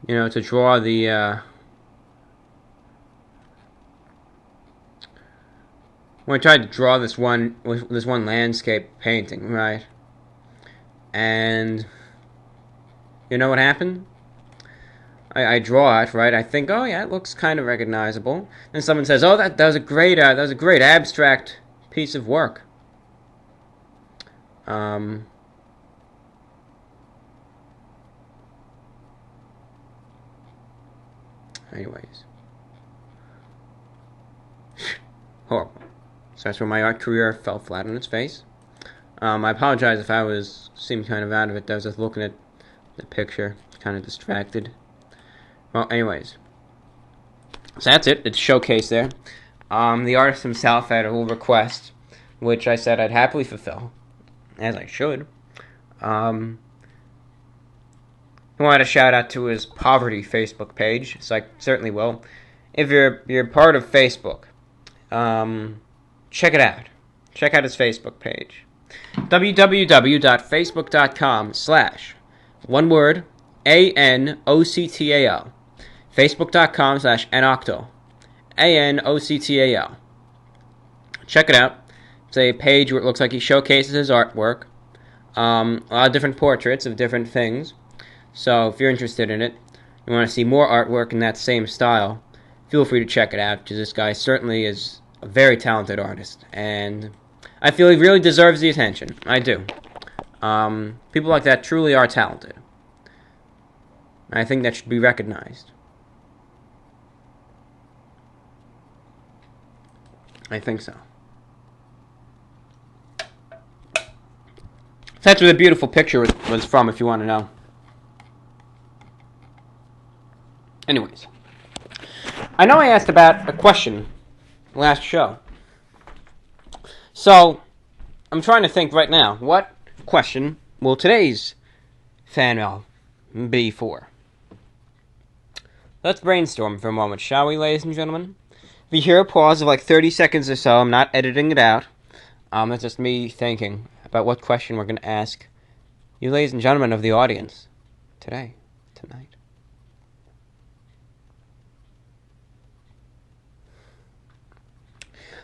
to draw the. When I tried to draw this one landscape painting, right? And you know what happened? I draw it, right? I think, oh yeah, it looks kind of recognizable. Then someone says, oh, that was a great abstract piece of work. Anyways, horrible. So that's where my art career fell flat on its face. I apologize if I seemed kind of out of it. I was just looking at the picture, kind of distracted. Well, anyways. So that's it. It's showcased there. The artist himself had a little request, which I said I'd happily fulfill, as I should. He wanted a shout out to his poverty Facebook page, so I certainly will. If you're part of Facebook, check it out. Check out his Facebook page. www.facebook.com/one word ANOCTAL. Facebook.com/Anoctal. ANOCTAL. Check it out. It's a page where it looks like he showcases his artwork. A lot of different portraits of different things. So if you're interested in it, you want to see more artwork in that same style, feel free to check it out, because this guy certainly is a very talented artist, and I feel he really deserves the attention. I do. People like that truly are talented. I think that should be recognized. I think so. That's where the beautiful picture was from, if you want to know. Anyways. I know I asked about a question last show. So, I'm trying to think right now, what question will today's fan mail be for? Let's brainstorm for a moment, shall we, ladies and gentlemen? If you hear a pause of like 30 seconds or so, I'm not editing it out. That's just me thinking about what question we're going to ask you, ladies and gentlemen of the audience, tonight.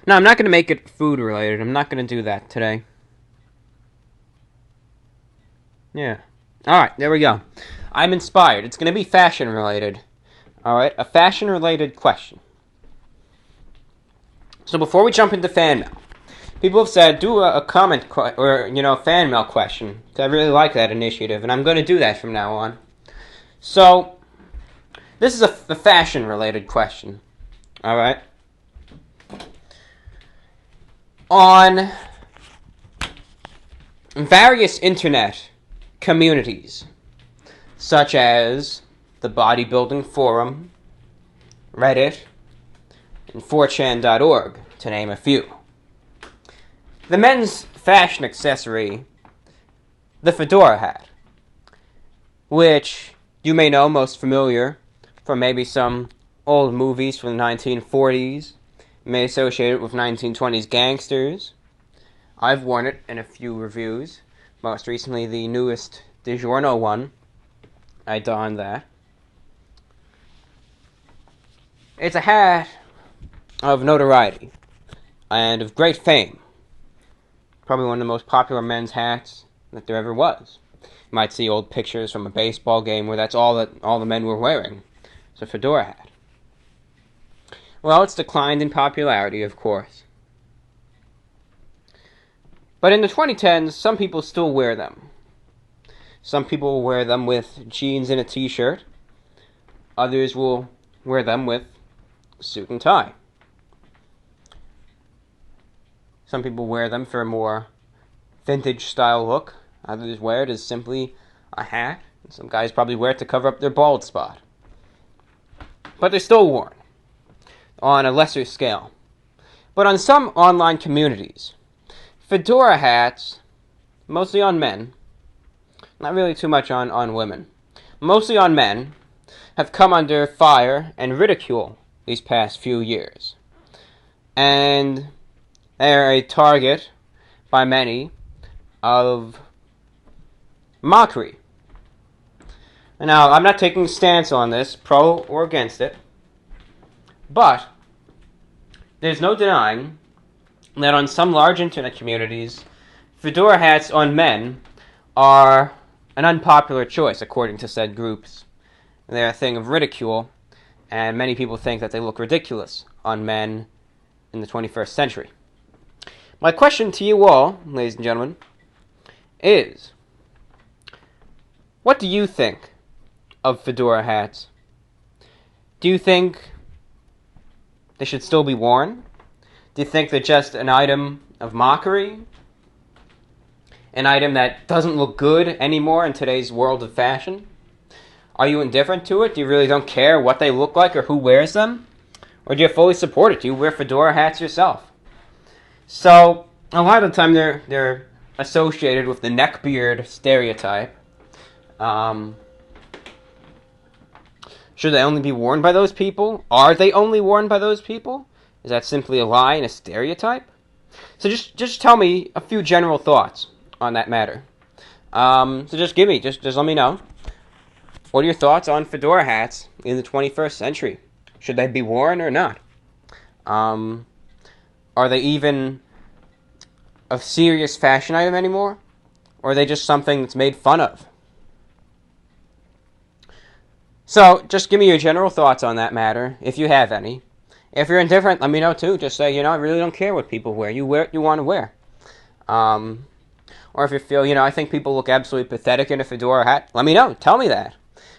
No, I'm not going to make it food related. I'm not going to do that today. Yeah. Alright, there we go. I'm inspired. It's going to be fashion related. Alright, a fashion related question. So before we jump into fan mail, people have said, do a comment fan mail question. I really like that initiative, and I'm going to do that from now on. So, this is a fashion related question. Alright? On various internet communities, such as the Bodybuilding Forum, Reddit, and 4chan.org, to name a few. The men's fashion accessory, the fedora hat, which you may know most familiar from maybe some old movies from the 1940s, you may associate it with 1920s gangsters. I've worn it in a few reviews, Most recently, the newest DiGiorno one. I donned that. It's a hat of notoriety and of great fame. Probably one of the most popular men's hats that there ever was. You might see old pictures from a baseball game where that's all the men were wearing. It's a fedora hat. Well, it's declined in popularity, of course. But in the 2010s, some people still wear them. Some people will wear them with jeans and a t-shirt. Others will wear them with suit and tie. Some people wear them for a more vintage style look. Others wear it as simply a hat. Some guys probably wear it to cover up their bald spot. But they're still worn on a lesser scale. But on some online communities, fedora hats, mostly on men, not really too much on women, mostly on men, have come under fire and ridicule these past few years. And they're a target by many of mockery. Now, I'm not taking a stance on this, pro or against it, but there's no denying that on some large internet communities, fedora hats on men are an unpopular choice, according to said groups. They're a thing of ridicule, and many people think that they look ridiculous on men in the 21st century. My question to you all, ladies and gentlemen, is, what do you think of fedora hats? Do you think they should still be worn? Do you think they're just an item of mockery? An item that doesn't look good anymore in today's world of fashion? Are you indifferent to it? Do you really don't care what they look like or who wears them? Or do you fully support it? Do you wear fedora hats yourself? So, a lot of the time they're associated with the neckbeard stereotype. Should they only be worn by those people? Are they only worn by those people? Is that simply a lie and a stereotype? So just tell me a few general thoughts on that matter. So just let me know. What are your thoughts on fedora hats in the 21st century? Should they be worn or not? Are they even a serious fashion item anymore? Or are they just something that's made fun of? So, just give me your general thoughts on that matter, if you have any. If you're indifferent, let me know too. Just say, I really don't care what people wear. You wear what you want to wear. Or if you feel, I think people look absolutely pathetic in a fedora hat, let me know. Tell me that.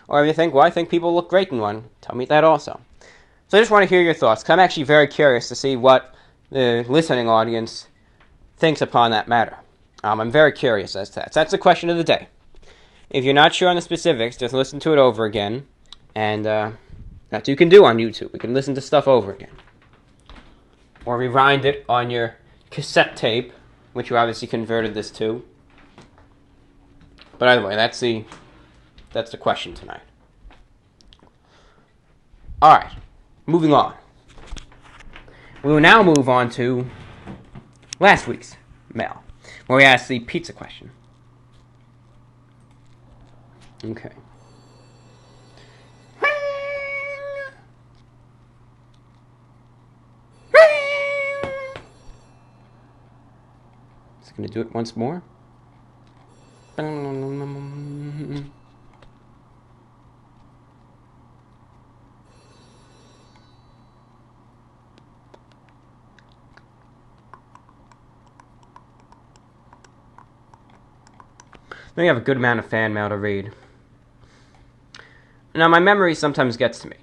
Or if you think, I think people look great in one, tell me that also. So I just want to hear your thoughts, because I'm actually very curious to see what the listening audience thinks upon that matter. I'm very curious as to that. So that's the question of the day. If you're not sure on the specifics, just listen to it over again. And that's what you can do on YouTube. You can listen to stuff over again. Or rewind it on your cassette tape, which you obviously converted this to. But either way, that's the question tonight. Alright, moving on. We will now move on to last week's mail, where we asked the pizza question. Okay. Is it going to do it once more? We have a good amount of fan mail to read. Now, my memory sometimes gets to me.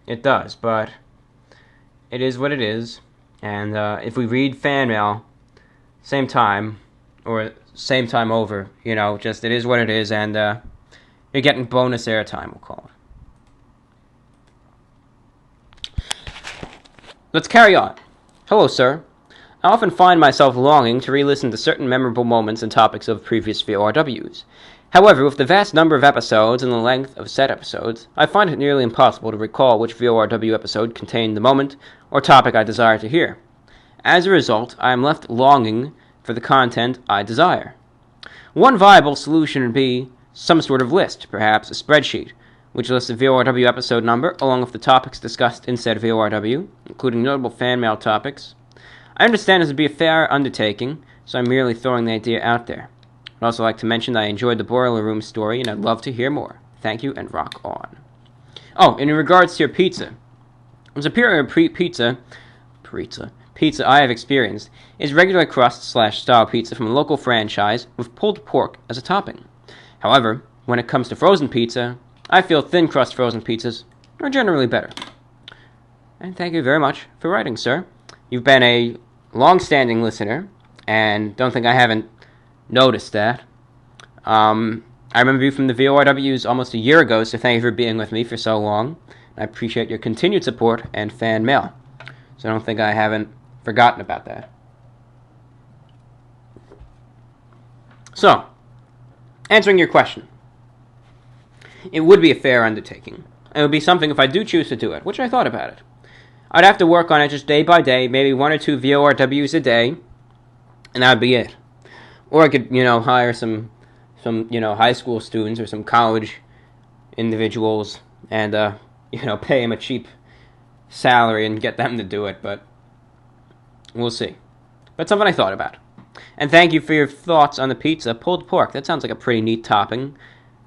It does, but it is what it is. And if we read fan mail, same time, or same time over, just it is what it is, and you're getting bonus airtime, we'll call it. Let's carry on. Hello, sir. I often find myself longing to re-listen to certain memorable moments and topics of previous VORWs. However, with the vast number of episodes and the length of said episodes, I find it nearly impossible to recall which VORW episode contained the moment or topic I desire to hear. As a result, I am left longing for the content I desire. One viable solution would be some sort of list, perhaps a spreadsheet, which lists the VORW episode number along with the topics discussed in said VORW, including notable fan mail topics. I understand this would be a fair undertaking, so I'm merely throwing the idea out there. I'd also like to mention that I enjoyed the Boiler Room story, and I'd love to hear more. Thank you, and rock on. Oh, and in regards to your pizza, the superior pizza I have experienced is regular crust/style pizza from a local franchise with pulled pork as a topping. However, when it comes to frozen pizza, I feel thin crust frozen pizzas are generally better. And thank you very much for writing, sir. You've been a long-standing listener, and don't think I haven't noticed that. I remember you from the VORWs almost a year ago, so thank you for being with me for so long. I appreciate your continued support and fan mail. So I don't think I haven't forgotten about that. So, answering your question. It would be a fair undertaking. It would be something if I do choose to do it, which I thought about it. I'd have to work on it just day by day, maybe 1 or 2 VORWs a day, and that would be it. Or I could, hire some high school students or some college individuals and, pay them a cheap salary and get them to do it, but we'll see. But something I thought about. And thank you for your thoughts on the pizza. Pulled pork, that sounds like a pretty neat topping,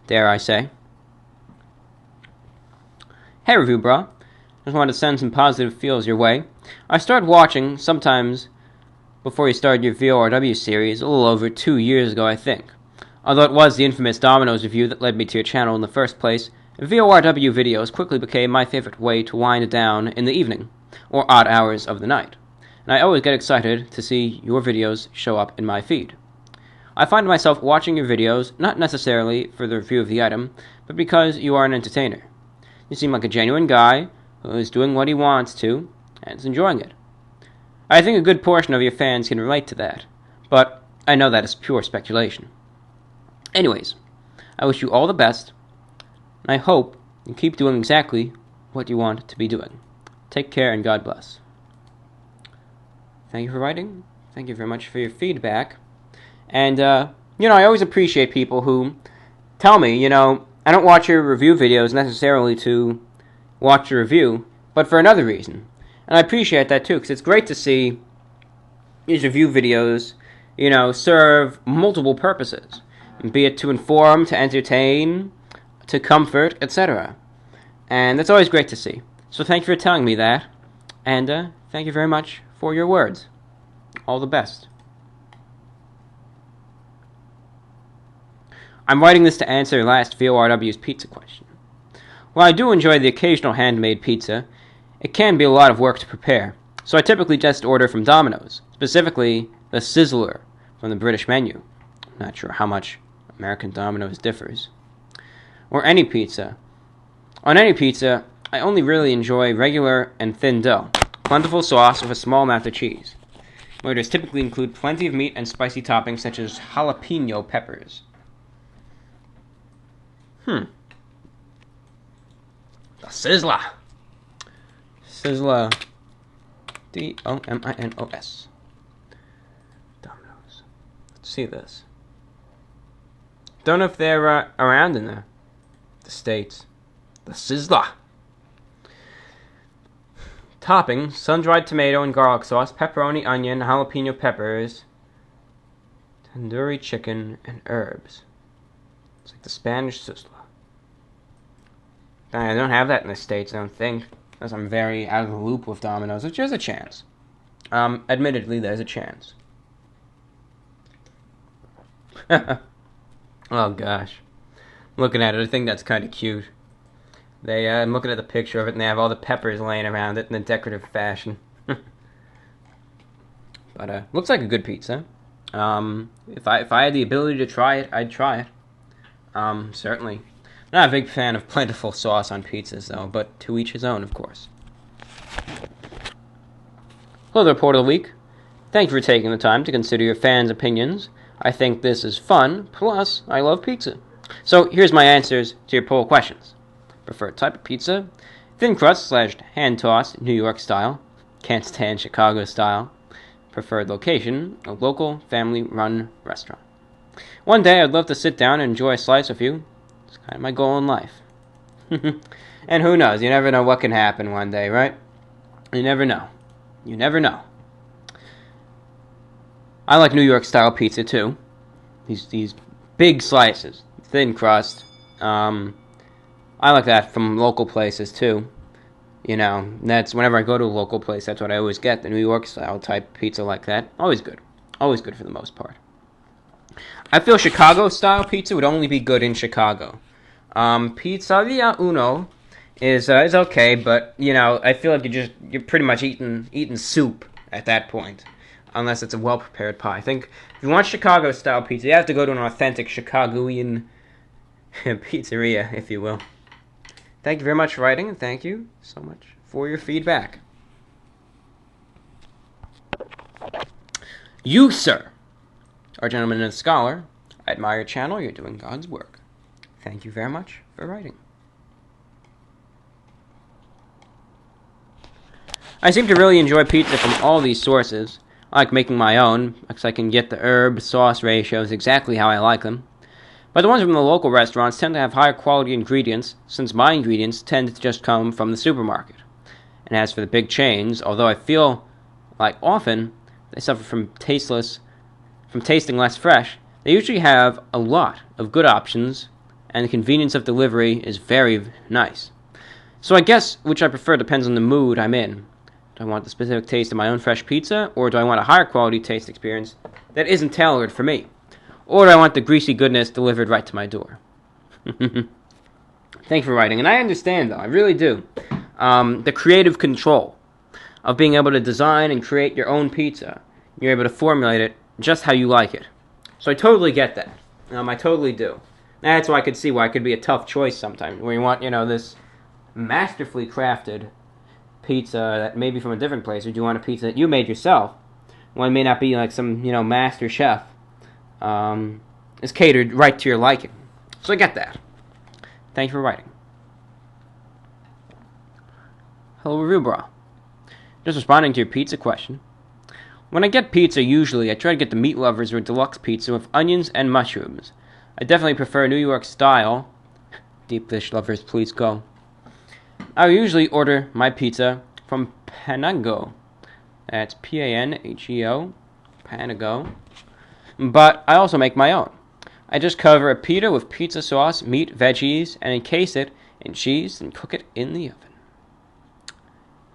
dare I say. Hey, Review Bra. Just wanted to send some positive feels your way. I started watching sometimes before you started your VORW series, a little over 2 years ago, I think. Although it was the infamous Domino's review that led me to your channel in the first place, VORW videos quickly became my favorite way to wind down in the evening, or odd hours of the night. And I always get excited to see your videos show up in my feed. I find myself watching your videos, not necessarily for the review of the item, but because you are an entertainer. You seem like a genuine guy who is doing what he wants to, and is enjoying it. I think a good portion of your fans can relate to that, but I know that is pure speculation. Anyways, I wish you all the best, and I hope you keep doing exactly what you want to be doing. Take care and God bless. Thank you for writing. Thank you very much for your feedback. And, I always appreciate people who tell me, I don't watch your review videos necessarily to watch a review, but for another reason. And I appreciate that too, because it's great to see these review videos, serve multiple purposes. Be it to inform, to entertain, to comfort, etc. And that's always great to see. So thank you for telling me that. And thank you very much for your words. All the best. I'm writing this to answer last VORW's pizza question. While I do enjoy the occasional handmade pizza, it can be a lot of work to prepare, so I typically just order from Domino's, specifically the Sizzler from the British menu. I'm not sure how much American Domino's differs. Or any pizza. On any pizza, I only really enjoy regular and thin dough, plentiful sauce with a small amount of cheese. Orders typically include plenty of meat and spicy toppings such as jalapeno peppers. The Sizzler. Sizzler. Dominos. Domino's. Let's see this. Don't know if they're around in the States. The Sizzler. Topping: sun-dried tomato and garlic sauce, pepperoni, onion, jalapeno peppers, tandoori chicken, and herbs. It's like the Spanish Sizzler. I don't have that in the States, I don't think. Unless I'm very out of the loop with Domino's, which is a chance. Admittedly, there's a chance. Oh, gosh. Looking at it, I think that's kind of cute. I'm looking at the picture of it, and they have all the peppers laying around it in a decorative fashion. But, looks like a good pizza. If I had the ability to try it, I'd try it. Certainly. Not a big fan of plentiful sauce on pizzas, though, but to each his own, of course. Hello there, Report of the Week. Thank you for taking the time to consider your fans' opinions. I think this is fun, plus I love pizza. So here's my answers to your poll questions. Preferred type of pizza: thin crust / hand-tossed, New York style. Can't stand Chicago style. preferred location, a local family-run restaurant. One day I'd love to sit down and enjoy a slice with you. It's kind of my goal in life. And who knows, you never know what can happen one day, right? You never know. You never know. I like New York style pizza too. These big slices, thin crust. I like that from local places too. You know, that's whenever I go to a local place, that's what I always get, the New York style type pizza like that. Always good. Always good for the most part. I feel Chicago style pizza would only be good in Chicago. Pizzeria Uno is okay, but you know, I feel like you're pretty much eating soup at that point, unless it's a well prepared pie. I think if you want Chicago style pizza, you have to go to an authentic Chicagoan pizzeria, if you will. Thank you very much for writing, and thank you so much for your feedback. You, sir, are a gentleman and a scholar. I admire your channel. You're doing God's work. Thank you very much for writing. I seem to really enjoy pizza from all these sources. I like making my own, because I can get the herb-sauce ratios exactly how I like them. But the ones from the local restaurants tend to have higher quality ingredients, since my ingredients tend to just come from the supermarket. And as for the big chains, although I feel like often they suffer from tasting less fresh, they usually have a lot of good options, and the convenience of delivery is very nice. So I guess which I prefer depends on the mood I'm in. Do I want the specific taste of my own fresh pizza, or do I want a higher quality taste experience that isn't tailored for me? Or do I want the greasy goodness delivered right to my door? Thanks for writing. And I understand, though. I really do. The creative control of being able to design and create your own pizza. You're able to formulate it just how you like it. So I totally get that. I totally do. That's why I could see why it could be a tough choice sometimes. Where you want, this masterfully crafted pizza that may be from a different place. Or do you want a pizza that you made yourself? One may not be like some, master chef. Is catered right to your liking. So I get that. Thank you for writing. Hello, Review Bra. Just responding to your pizza question. When I get pizza, usually I try to get the meat lovers or deluxe pizza with onions and mushrooms. I definitely prefer New York style. Deep dish lovers, please go. I usually order my pizza from Panago. That's P-A-N-H-E-O. Panago. But I also make my own. I just cover a pita with pizza sauce, meat, veggies, and encase it in cheese and cook it in the oven.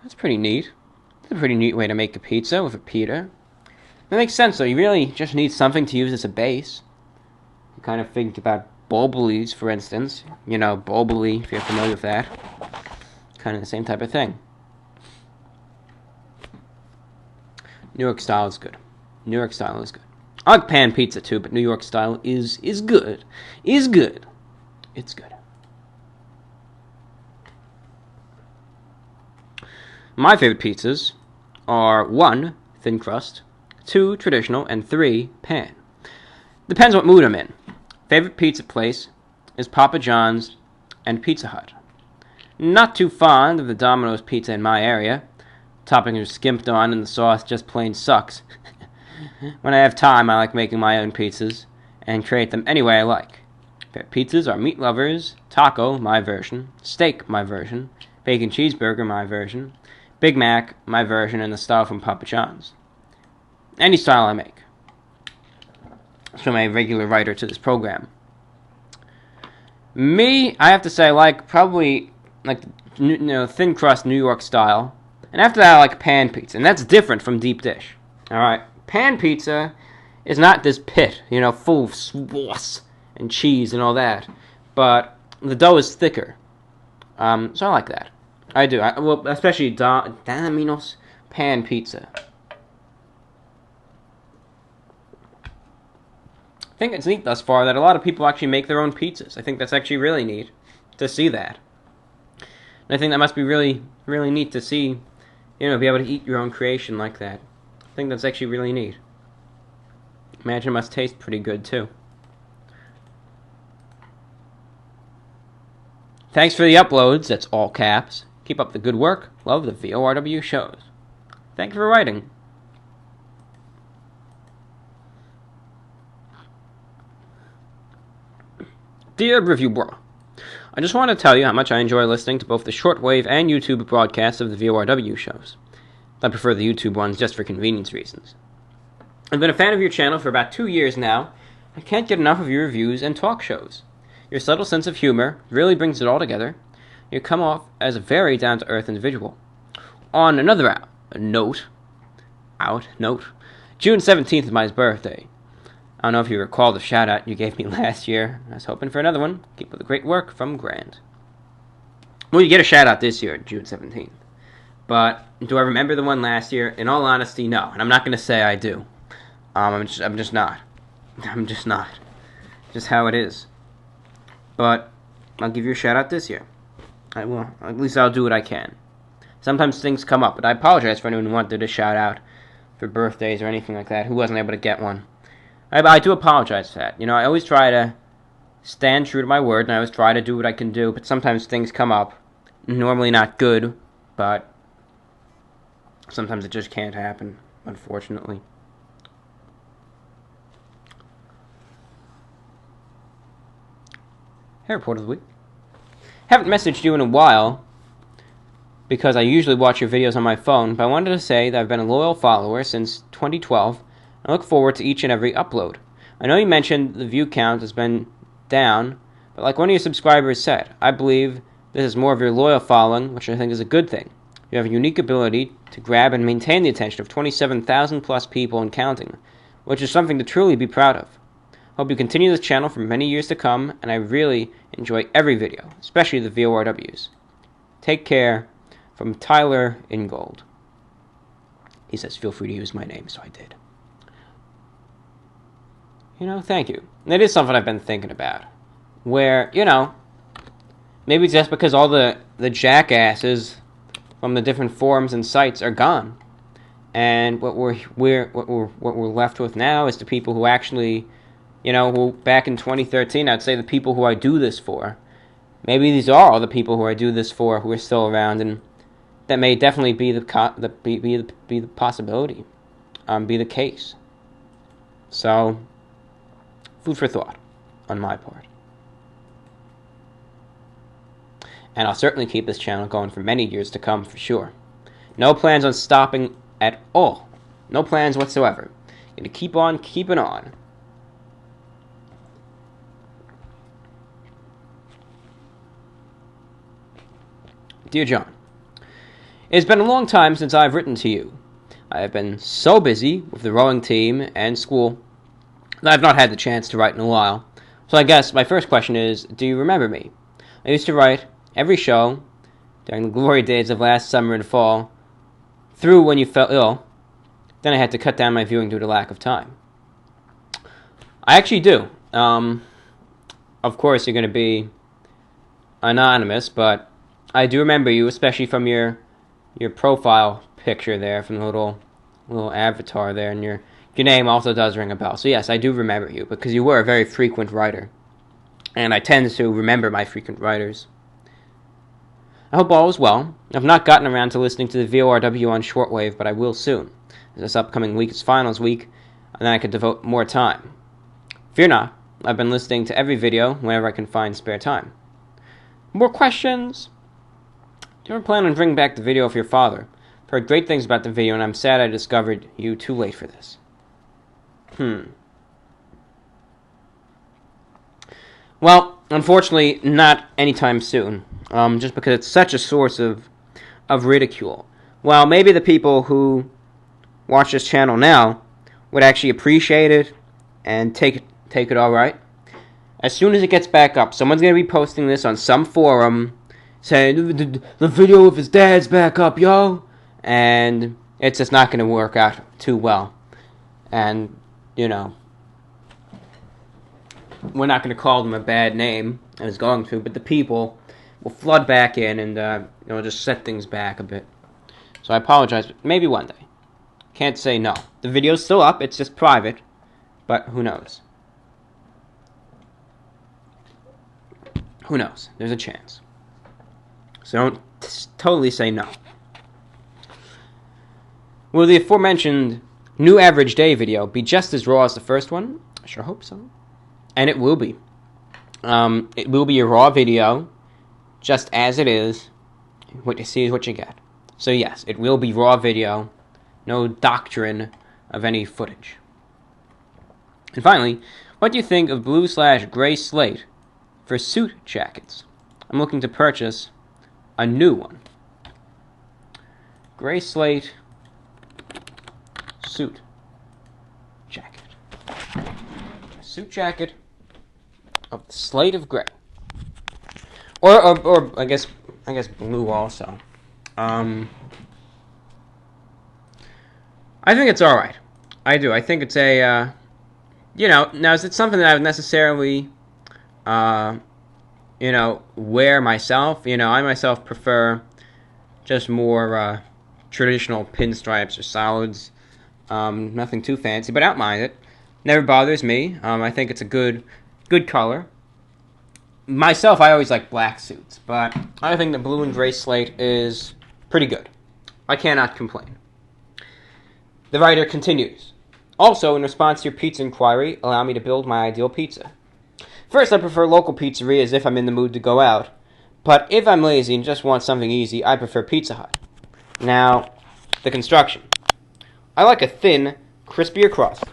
That's pretty neat. That's a pretty neat way to make a pizza with a pita. That makes sense, though. You really just need something to use as a base. You kind of think about Boblies, for instance. Boboli, if you're familiar with that. Kind of the same type of thing. New York style is good. New York style is good. I like pan pizza too, but New York style is good. Is good. It's good. My favorite pizzas are 1, thin crust, 2, traditional, and 3, pan. Depends what mood I'm in. Favorite pizza place is Papa John's and Pizza Hut. Not too fond of the Domino's pizza in my area. Toppings are skimped on and the sauce just plain sucks. When I have time, I like making my own pizzas and create them any way I like. Favorite pizzas are Meat Lovers, Taco, my version, Steak, my version, Bacon Cheeseburger, my version, Big Mac, my version, and the style from Papa John's. Any style I make. So I'm a regular writer to this program. Me, I have to say I like probably thin crust New York style. And after that I like pan pizza, and that's different from deep dish. Alright. Pan pizza is not this pit, full of sauce and cheese and all that. But the dough is thicker. So I like that. I do. Especially Domino's pan pizza. I think it's neat thus far that a lot of people actually make their own pizzas. I think that's actually really neat to see that. And I think that must be really, really neat to see, be able to eat your own creation like that. I think that's actually really neat. Imagine it must taste pretty good, too. Thanks for the uploads, that's all caps. Keep up the good work. Love the VORW shows. Thank you for writing. Dear Review Bro, I just want to tell you how much I enjoy listening to both the shortwave and YouTube broadcasts of the VORW shows. I prefer the YouTube ones just for convenience reasons. I've been a fan of your channel for about 2 years now. I can't get enough of your reviews and talk shows. Your subtle sense of humor really brings it all together. You come off as a very down-to-earth individual. On another note, June 17th is my birthday. I don't know if you recall the shout-out you gave me last year. I was hoping for another one. Keep up the great work from Grant. Well, you get a shout-out this year, June 17th. But do I remember the one last year? In all honesty, no. And I'm not going to say I do. I'm just not. I'm just not. Just how it is. But I'll give you a shout-out this year. I will. At least I'll do what I can. Sometimes things come up, but I apologize for anyone who wanted a shout-out for birthdays or anything like that who wasn't able to get one. I do apologize for that. You know, I always try to stand true to my word, and I always try to do what I can do, but sometimes things come up. Normally not good, but sometimes it just can't happen, unfortunately. Hey, Report of the Week. Haven't messaged you in a while, because I usually watch your videos on my phone, but I wanted to say that I've been a loyal follower since 2012, I look forward to each and every upload. I know you mentioned the view count has been down, but like one of your subscribers said, I believe this is more of your loyal following, which I think is a good thing. You have a unique ability to grab and maintain the attention of 27,000 plus people and counting, which is something to truly be proud of. Hope you continue this channel for many years to come, and I really enjoy every video, especially the VORWs. Take care, from Tyler Ingold. He says, feel free to use my name, so I did. You know, thank you. It is something I've been thinking about. Where, you know, maybe it's just because all the jackasses from the different forums and sites are gone. And what we're left with now is the people who actually, you know, who back in 2013, I'd say the people who I do this for. Maybe these are all the people who I do this for who are still around, and that may definitely be the possibility, be the case. So, food for thought on my part. And I'll certainly keep this channel going for many years to come, for sure. No plans on stopping at all. No plans whatsoever. Gonna keep on keeping on. Dear John, it's been a long time since I've written to you. I have been so busy with the rowing team and school that I've not had the chance to write in a while. So I guess my first question is, do you remember me? I used to write every show during the glory days of last summer and fall, through when you fell ill. Then I had to cut down my viewing due to lack of time. I actually do. Of course, you're going to be anonymous, but I do remember you, especially from your profile picture there, from the little avatar there, and your name also does ring a bell. So yes, I do remember you, because you were a very frequent writer. And I tend to remember my frequent writers. I hope all is well. I've not gotten around to listening to the VORW on shortwave, but I will soon. This upcoming week is finals week, and then I could devote more time. Fear not, I've been listening to every video whenever I can find spare time. More questions? Do you ever plan on bringing back the video of your father? I've heard great things about the video, and I'm sad I discovered you too late for this. Well, unfortunately, not anytime soon. Just because it's such a source of ridicule. Well, maybe the people who watch this channel now would actually appreciate it and take it all right. As soon as it gets back up, someone's going to be posting this on some forum saying, the video of his dad's back up, yo. And it's just not going to work out too well. And, you know, we're not going to call them a bad name, and it's going to, but the people will flood back in and, just set things back a bit. So I apologize, but maybe one day. Can't say no. The video's still up, it's just private, but who knows? Who knows? There's a chance. So don't totally say no. Will the aforementioned new average day video be just as raw as the first one? I sure hope so. And it will be. It will be a raw video, just as it is. What you see is what you get. So yes, it will be raw video, no doctrine of any footage. And finally, what do you think of blue/gray slate for suit jackets? I'm looking to purchase a new one. Gray slate suit jacket. A suit jacket of the slate of gray. Or I guess blue also. I think it's alright. I do. I think it's a now is it something that I would necessarily wear myself? I myself prefer just more traditional pinstripes or solids. Nothing too fancy, but I don't mind it. Never bothers me. I think it's a good color. Myself, I always like black suits, but I think the blue and gray slate is pretty good. I cannot complain. The writer continues. Also, in response to your pizza inquiry, allow me to build my ideal pizza. First, I prefer local pizzerias if I'm in the mood to go out. But if I'm lazy and just want something easy, I prefer Pizza Hut. Now, the construction. I like a thin, crispier crust.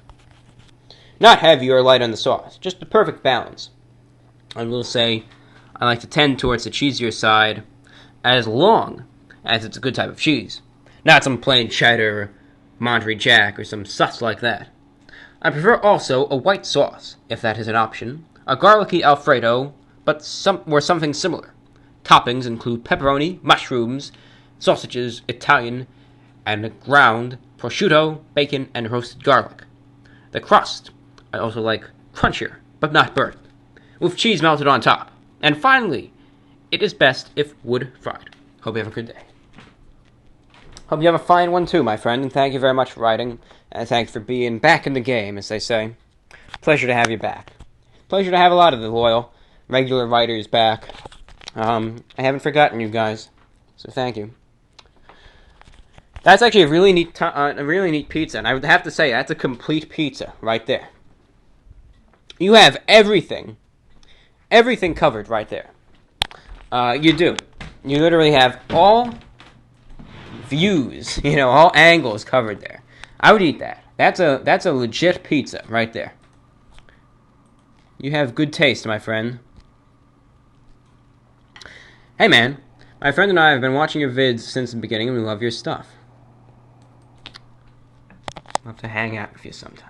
Not heavy or light on the sauce, just the perfect balance. I will say I like to tend towards the cheesier side as long as it's a good type of cheese. Not some plain cheddar or Monterey Jack or some such like that. I prefer also a white sauce, if that is an option, a garlicky Alfredo, but something similar. Toppings include pepperoni, mushrooms, sausages, Italian, and ground prosciutto, bacon, and roasted garlic. The crust, I also like crunchier, but not burnt, with cheese melted on top. And finally, it is best if wood-fried. Hope you have a good day. Hope you have a fine one too, my friend, and thank you very much for writing, and thanks for being back in the game, as they say. Pleasure to have you back. Pleasure to have a lot of the loyal, regular writers back. I haven't forgotten you guys, so thank you. That's actually a really neat pizza, and I would have to say that's a complete pizza right there. You have everything covered right there. You do. You literally have all views, all angles covered there. I would eat that. That's a legit pizza right there. You have good taste, my friend. Hey man, my friend and I have been watching your vids since the beginning and we love your stuff. Love to hang out with you sometime.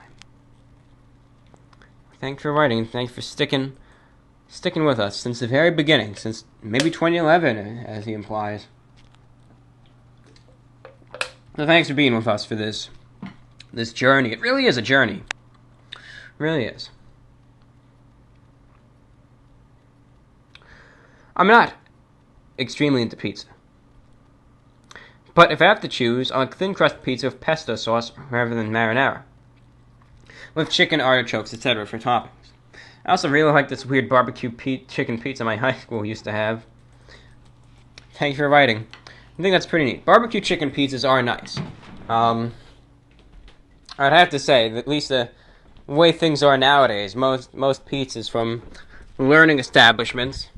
Thanks for writing, thanks for sticking with us since the very beginning, since maybe 2011, as he implies. So thanks for being with us for this journey. It really is a journey. It really is. I'm not extremely into pizza. But if I have to choose, I like thin crust pizza with pesto sauce rather than marinara, with chicken, artichokes, etc. for toppings. I also really like this weird barbecue chicken pizza my high school used to have. Thank you for writing. I think that's pretty neat. Barbecue chicken pizzas are nice. I'd have to say, that at least the way things are nowadays, most pizzas from learning establishments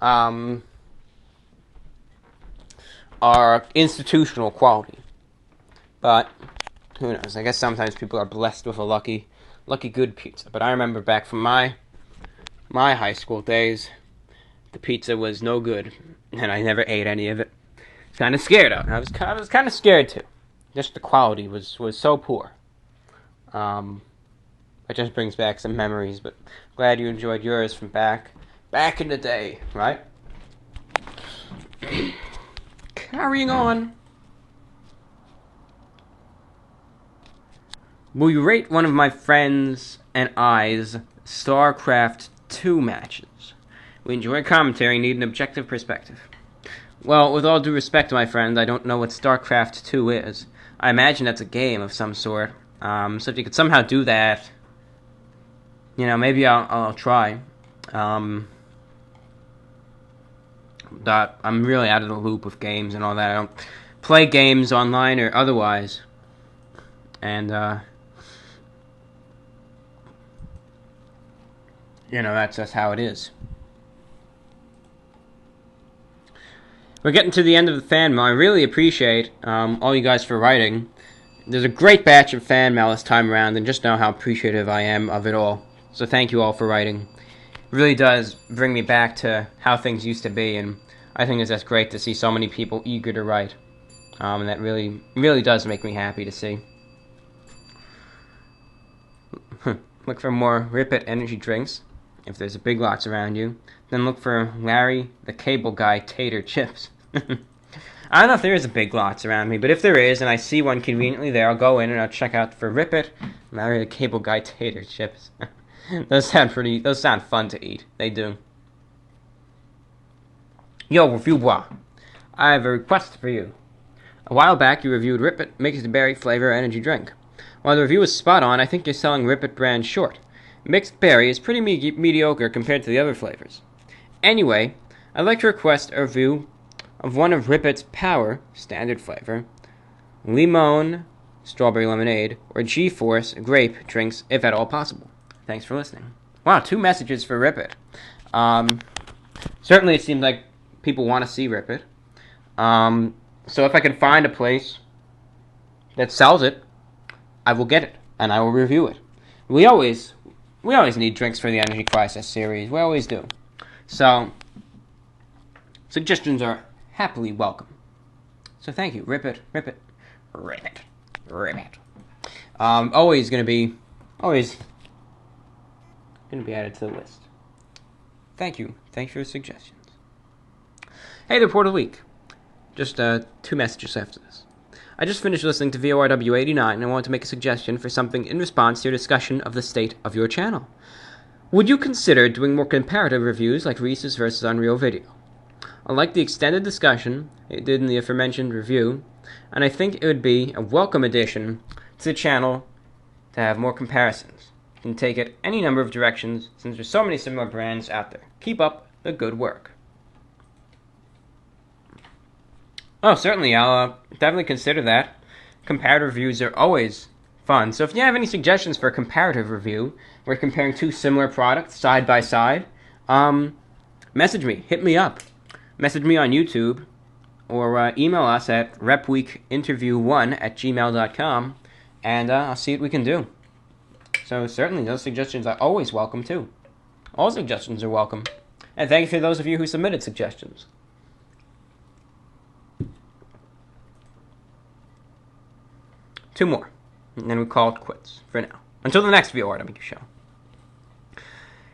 are institutional quality. But who knows? I guess sometimes people are blessed with a lucky good pizza. But I remember back from my high school days, the pizza was no good, and I never ate any of it. Kind of scared of it. I was kind of scared too. Just the quality was so poor. It just brings back some memories. But glad you enjoyed yours from back in the day, right? Carrying on. Will you rate one of my friends and I's StarCraft 2 matches? We enjoy commentary and need an objective perspective. Well, with all due respect to my friend, I don't know what StarCraft 2 is. I imagine that's a game of some sort. So if you could somehow do that, maybe I'll try. But I'm really out of the loop with games and all that. I don't play games online or otherwise. And that's just how it is. We're getting to the end of the fan mail. I really appreciate all you guys for writing. There's a great batch of fan mail this time around, and just know how appreciative I am of it all. So thank you all for writing. It really does bring me back to how things used to be, and I think it's just great to see so many people eager to write. And that really, really does make me happy to see. Look for more Rip It energy drinks, if there's a Big Lots around you. Then look for Larry the Cable Guy Tater Chips. I don't know if there is a Big Lots around me, but if there is, and I see one conveniently there, I'll go in and I'll check out for Rip It, Larry the Cable Guy Tater Chips. Those sound fun to eat. They do. Yo, Review Bois. I have a request for you. A while back, you reviewed Rip It Mixed Berry Flavor Energy Drink. While the review is spot on, I think you're selling Rip It brand short. Mixed Berry is pretty mediocre compared to the other flavors. Anyway, I'd like to request a review of one of Rip It's Power standard flavor, Limon Strawberry Lemonade, or G-Force Grape drinks, if at all possible. Thanks for listening. Wow, 2 messages for Rip It. Certainly it seems like people want to see Rip It. So if I can find a place that sells it, I will get it, and I will review it. We always need drinks for the Energy Crisis series. We always do. So, suggestions are happily welcome. So thank you. Rip It, Rip It, Rip It, Rip It. Always going to be added to the list. Thank you. Thanks for your suggestions. Hey, the Report of the Week. Just 2 messages after this. I just finished listening to VORW 89 and I want to make a suggestion for something in response to your discussion of the state of your channel. Would you consider doing more comparative reviews like Reese's versus Unreal Video? I like the extended discussion it did in the aforementioned review, and I think it would be a welcome addition to the channel to have more comparisons. You can take it any number of directions since there's so many similar brands out there. Keep up the good work. Oh, certainly. I'll definitely consider that. Comparative reviews are always fun. So if you have any suggestions for a comparative review, where you're comparing 2 similar products side by side, message me. Hit me up. Message me on YouTube, or email us at repweekinterview1@gmail.com, and I'll see what we can do. So certainly, those suggestions are always welcome, too. All suggestions are welcome. And thank you for those of you who submitted suggestions. 2 more, and then we call it quits for now. Until the next VORW show.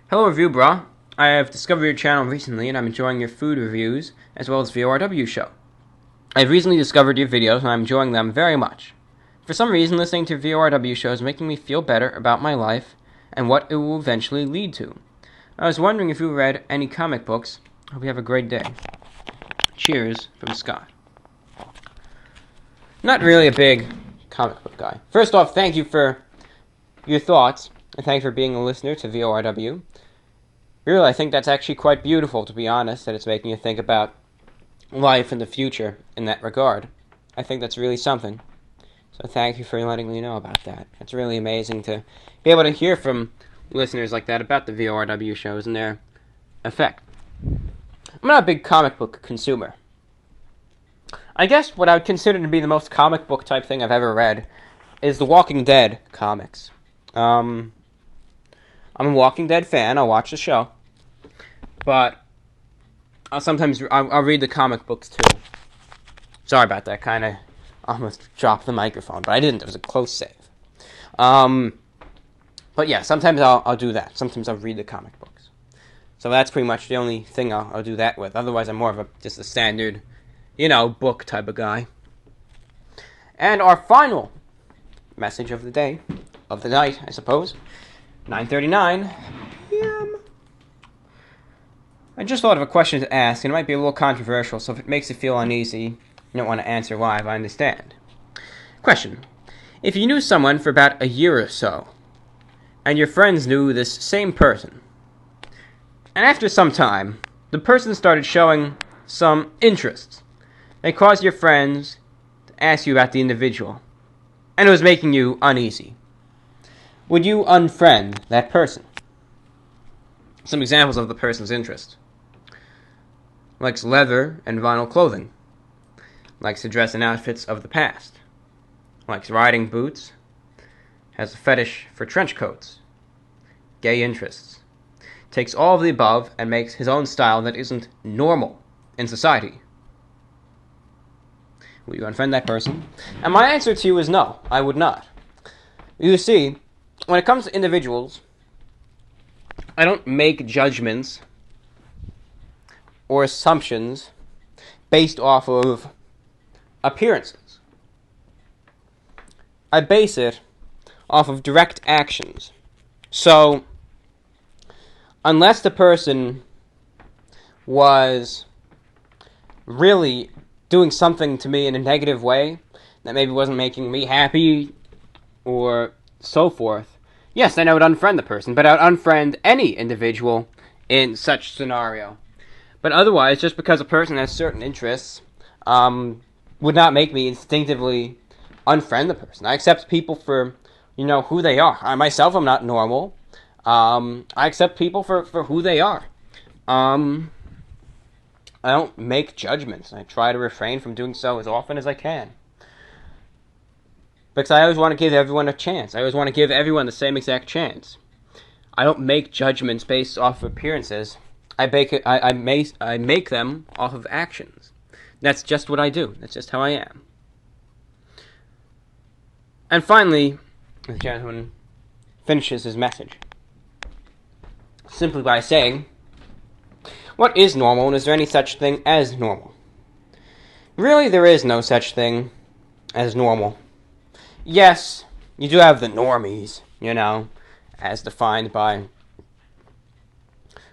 Hello, Review Bra. I have discovered your channel recently, and I'm enjoying your food reviews, as well as VORW show. I've recently discovered your videos, and I'm enjoying them very much. For some reason, listening to VORW shows is making me feel better about my life, and what it will eventually lead to. I was wondering if you read any comic books. Hope you have a great day. Cheers, from Scott. Not really a big comic book guy. First off, thank you for your thoughts, and thanks for being a listener to VORW. Really, I think that's actually quite beautiful, to be honest, that it's making you think about life and the future in that regard. I think that's really something. So thank you for letting me know about that. It's really amazing to be able to hear from listeners like that about the VORW shows and their effect. I'm not a big comic book consumer. I guess what I would consider to be the most comic book type thing I've ever read is the Walking Dead comics. I'm a Walking Dead fan. I'll watch the show. But I'll read the comic books too. Sorry about that. Kind of almost dropped the microphone, but I didn't. It was a close save. But yeah, sometimes I'll do that. Sometimes I'll read the comic books. So that's pretty much the only thing I'll do that with. Otherwise, I'm more of just a standard, book type of guy. And our final message of the day, of the night, I suppose, 9:39 p.m. I just thought of a question to ask, and it might be a little controversial, so if it makes you feel uneasy, you don't want to answer live, I understand. Question. If you knew someone for about a year or so, and your friends knew this same person, and after some time, the person started showing some interests, they caused your friends to ask you about the individual, and it was making you uneasy, would you unfriend that person? Some examples of the person's interest. Likes leather and vinyl clothing. Likes to dress in outfits of the past. Likes riding boots. Has a fetish for trench coats. Gay interests. Takes all of the above and makes his own style that isn't normal in society. Will you unfriend that person? And my answer to you is no, I would not. You see, when it comes to individuals, I don't make judgments or assumptions based off of appearances. I base it off of direct actions. So, unless the person was really doing something to me in a negative way that maybe wasn't making me happy or so forth, yes, then I would unfriend the person, but I would unfriend any individual in such scenario. But otherwise, just because a person has certain interests would not make me instinctively unfriend the person. I accept people for, who they are. I myself am not normal. I accept people for who they are. I don't make judgments. I try to refrain from doing so as often as I can. Because I always want to give everyone a chance. I always want to give everyone the same exact chance. I don't make judgments based off of appearances. I make them off of actions. That's just what I do. That's just how I am. And finally, the gentleman finishes his message simply by saying, what is normal, and is there any such thing as normal? Really, there is no such thing as normal. Yes, you do have the normies, as defined by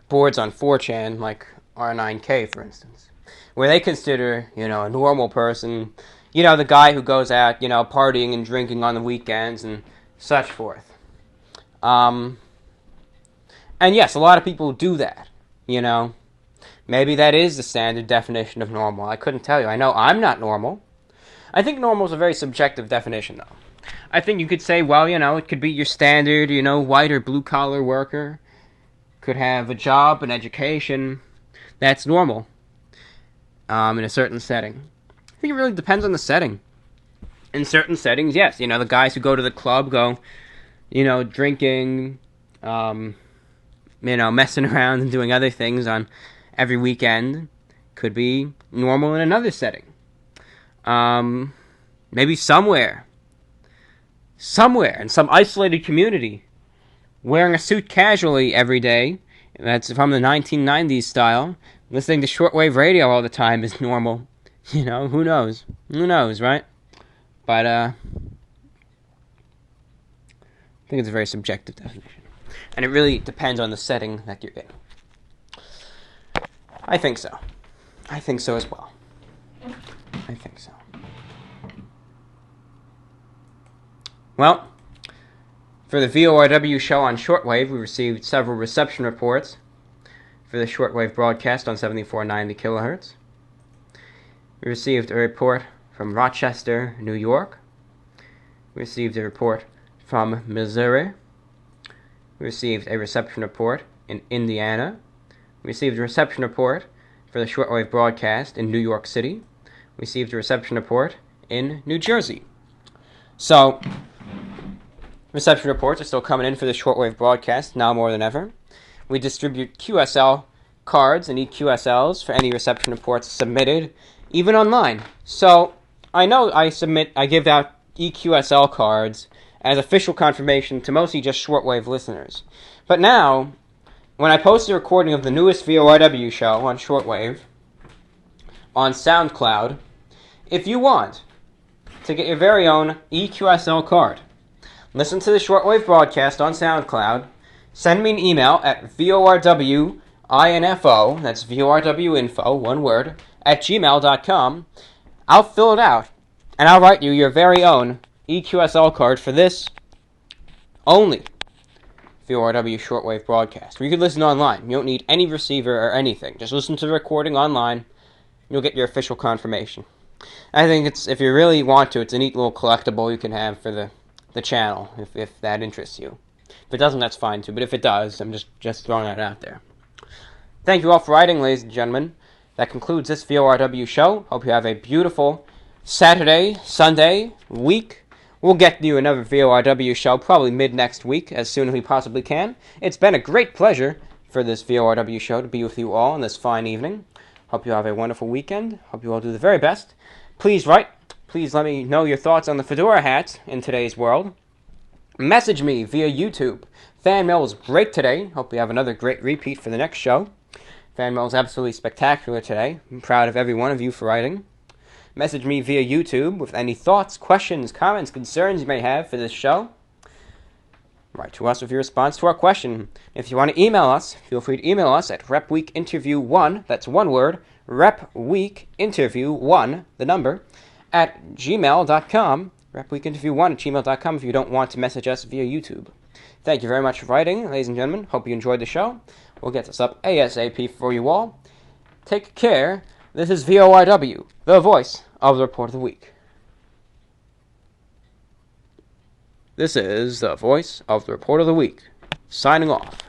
boards on 4chan, like R9K, for instance, where they consider, a normal person, the guy who goes out, partying and drinking on the weekends and such forth. And yes, a lot of people do that, Maybe that is the standard definition of normal. I couldn't tell you. I know I'm not normal. I think normal is a very subjective definition, though. I think you could say, well, it could be your standard, white or blue-collar worker. Could have a job, an education. That's normal in a certain setting. I think it really depends on the setting. In certain settings, yes. The guys who go to the club go, drinking, messing around and doing other things on every weekend could be normal in another setting. Maybe somewhere in some isolated community, wearing a suit casually every day, that's from the 1990s style, listening to shortwave radio all the time is normal. Who knows? Who knows, right? But, I think it's a very subjective definition. And it really depends on the setting that you're in. I think so. I think so as well. I think so. Well, for the VORW show on shortwave, we received several reception reports for the shortwave broadcast on 7490 kilohertz. We received a report from Rochester, New York. We received a report from Missouri. We received a reception report in Indiana. We received a reception report for the shortwave broadcast in New York City. We received a reception report in New Jersey. So, reception reports are still coming in for the shortwave broadcast, now more than ever. We distribute QSL cards and EQSLs for any reception reports submitted, even online. So, I know I give out EQSL cards as official confirmation to mostly just shortwave listeners. But now, when I post a recording of the newest VORW show on shortwave on SoundCloud, if you want to get your very own EQSL card, listen to the shortwave broadcast on SoundCloud, send me an email at VORWinfo, that's VORWinfo, one word, at gmail.com. I'll fill it out, and I'll write you your very own EQSL card for this only VORW shortwave broadcast. Or you could listen online. You don't need any receiver or anything. Just listen to the recording online. You'll get your official confirmation. I think if you really want to, it's a neat little collectible you can have for the channel, if that interests you. If it doesn't, that's fine too. But if it does, I'm just throwing that out there. Thank you all for writing, ladies and gentlemen. That concludes this VORW show. Hope you have a beautiful Saturday, Sunday, week. We'll get you another VORW show probably mid-next week, as soon as we possibly can. It's been a great pleasure for this VORW show to be with you all on this fine evening. Hope you have a wonderful weekend. Hope you all do the very best. Please write. Please let me know your thoughts on the fedora hats in today's world. Message me via YouTube. Fan mail was great today. Hope we have another great repeat for the next show. Fan mail was absolutely spectacular today. I'm proud of every one of you for writing. Message me via YouTube with any thoughts, questions, comments, concerns you may have for this show. Write to us with your response to our question. If you want to email us, feel free to email us at repweekinterview1, that's one word, repweekinterview1, the number, at gmail.com, repweekinterview1 at gmail.com if you don't want to message us via YouTube. Thank you very much for writing, ladies and gentlemen. Hope you enjoyed the show. We'll get this up ASAP for you all. Take care. This is VORW, the voice of the Report of the Week. This is the voice of the Report of the Week, signing off.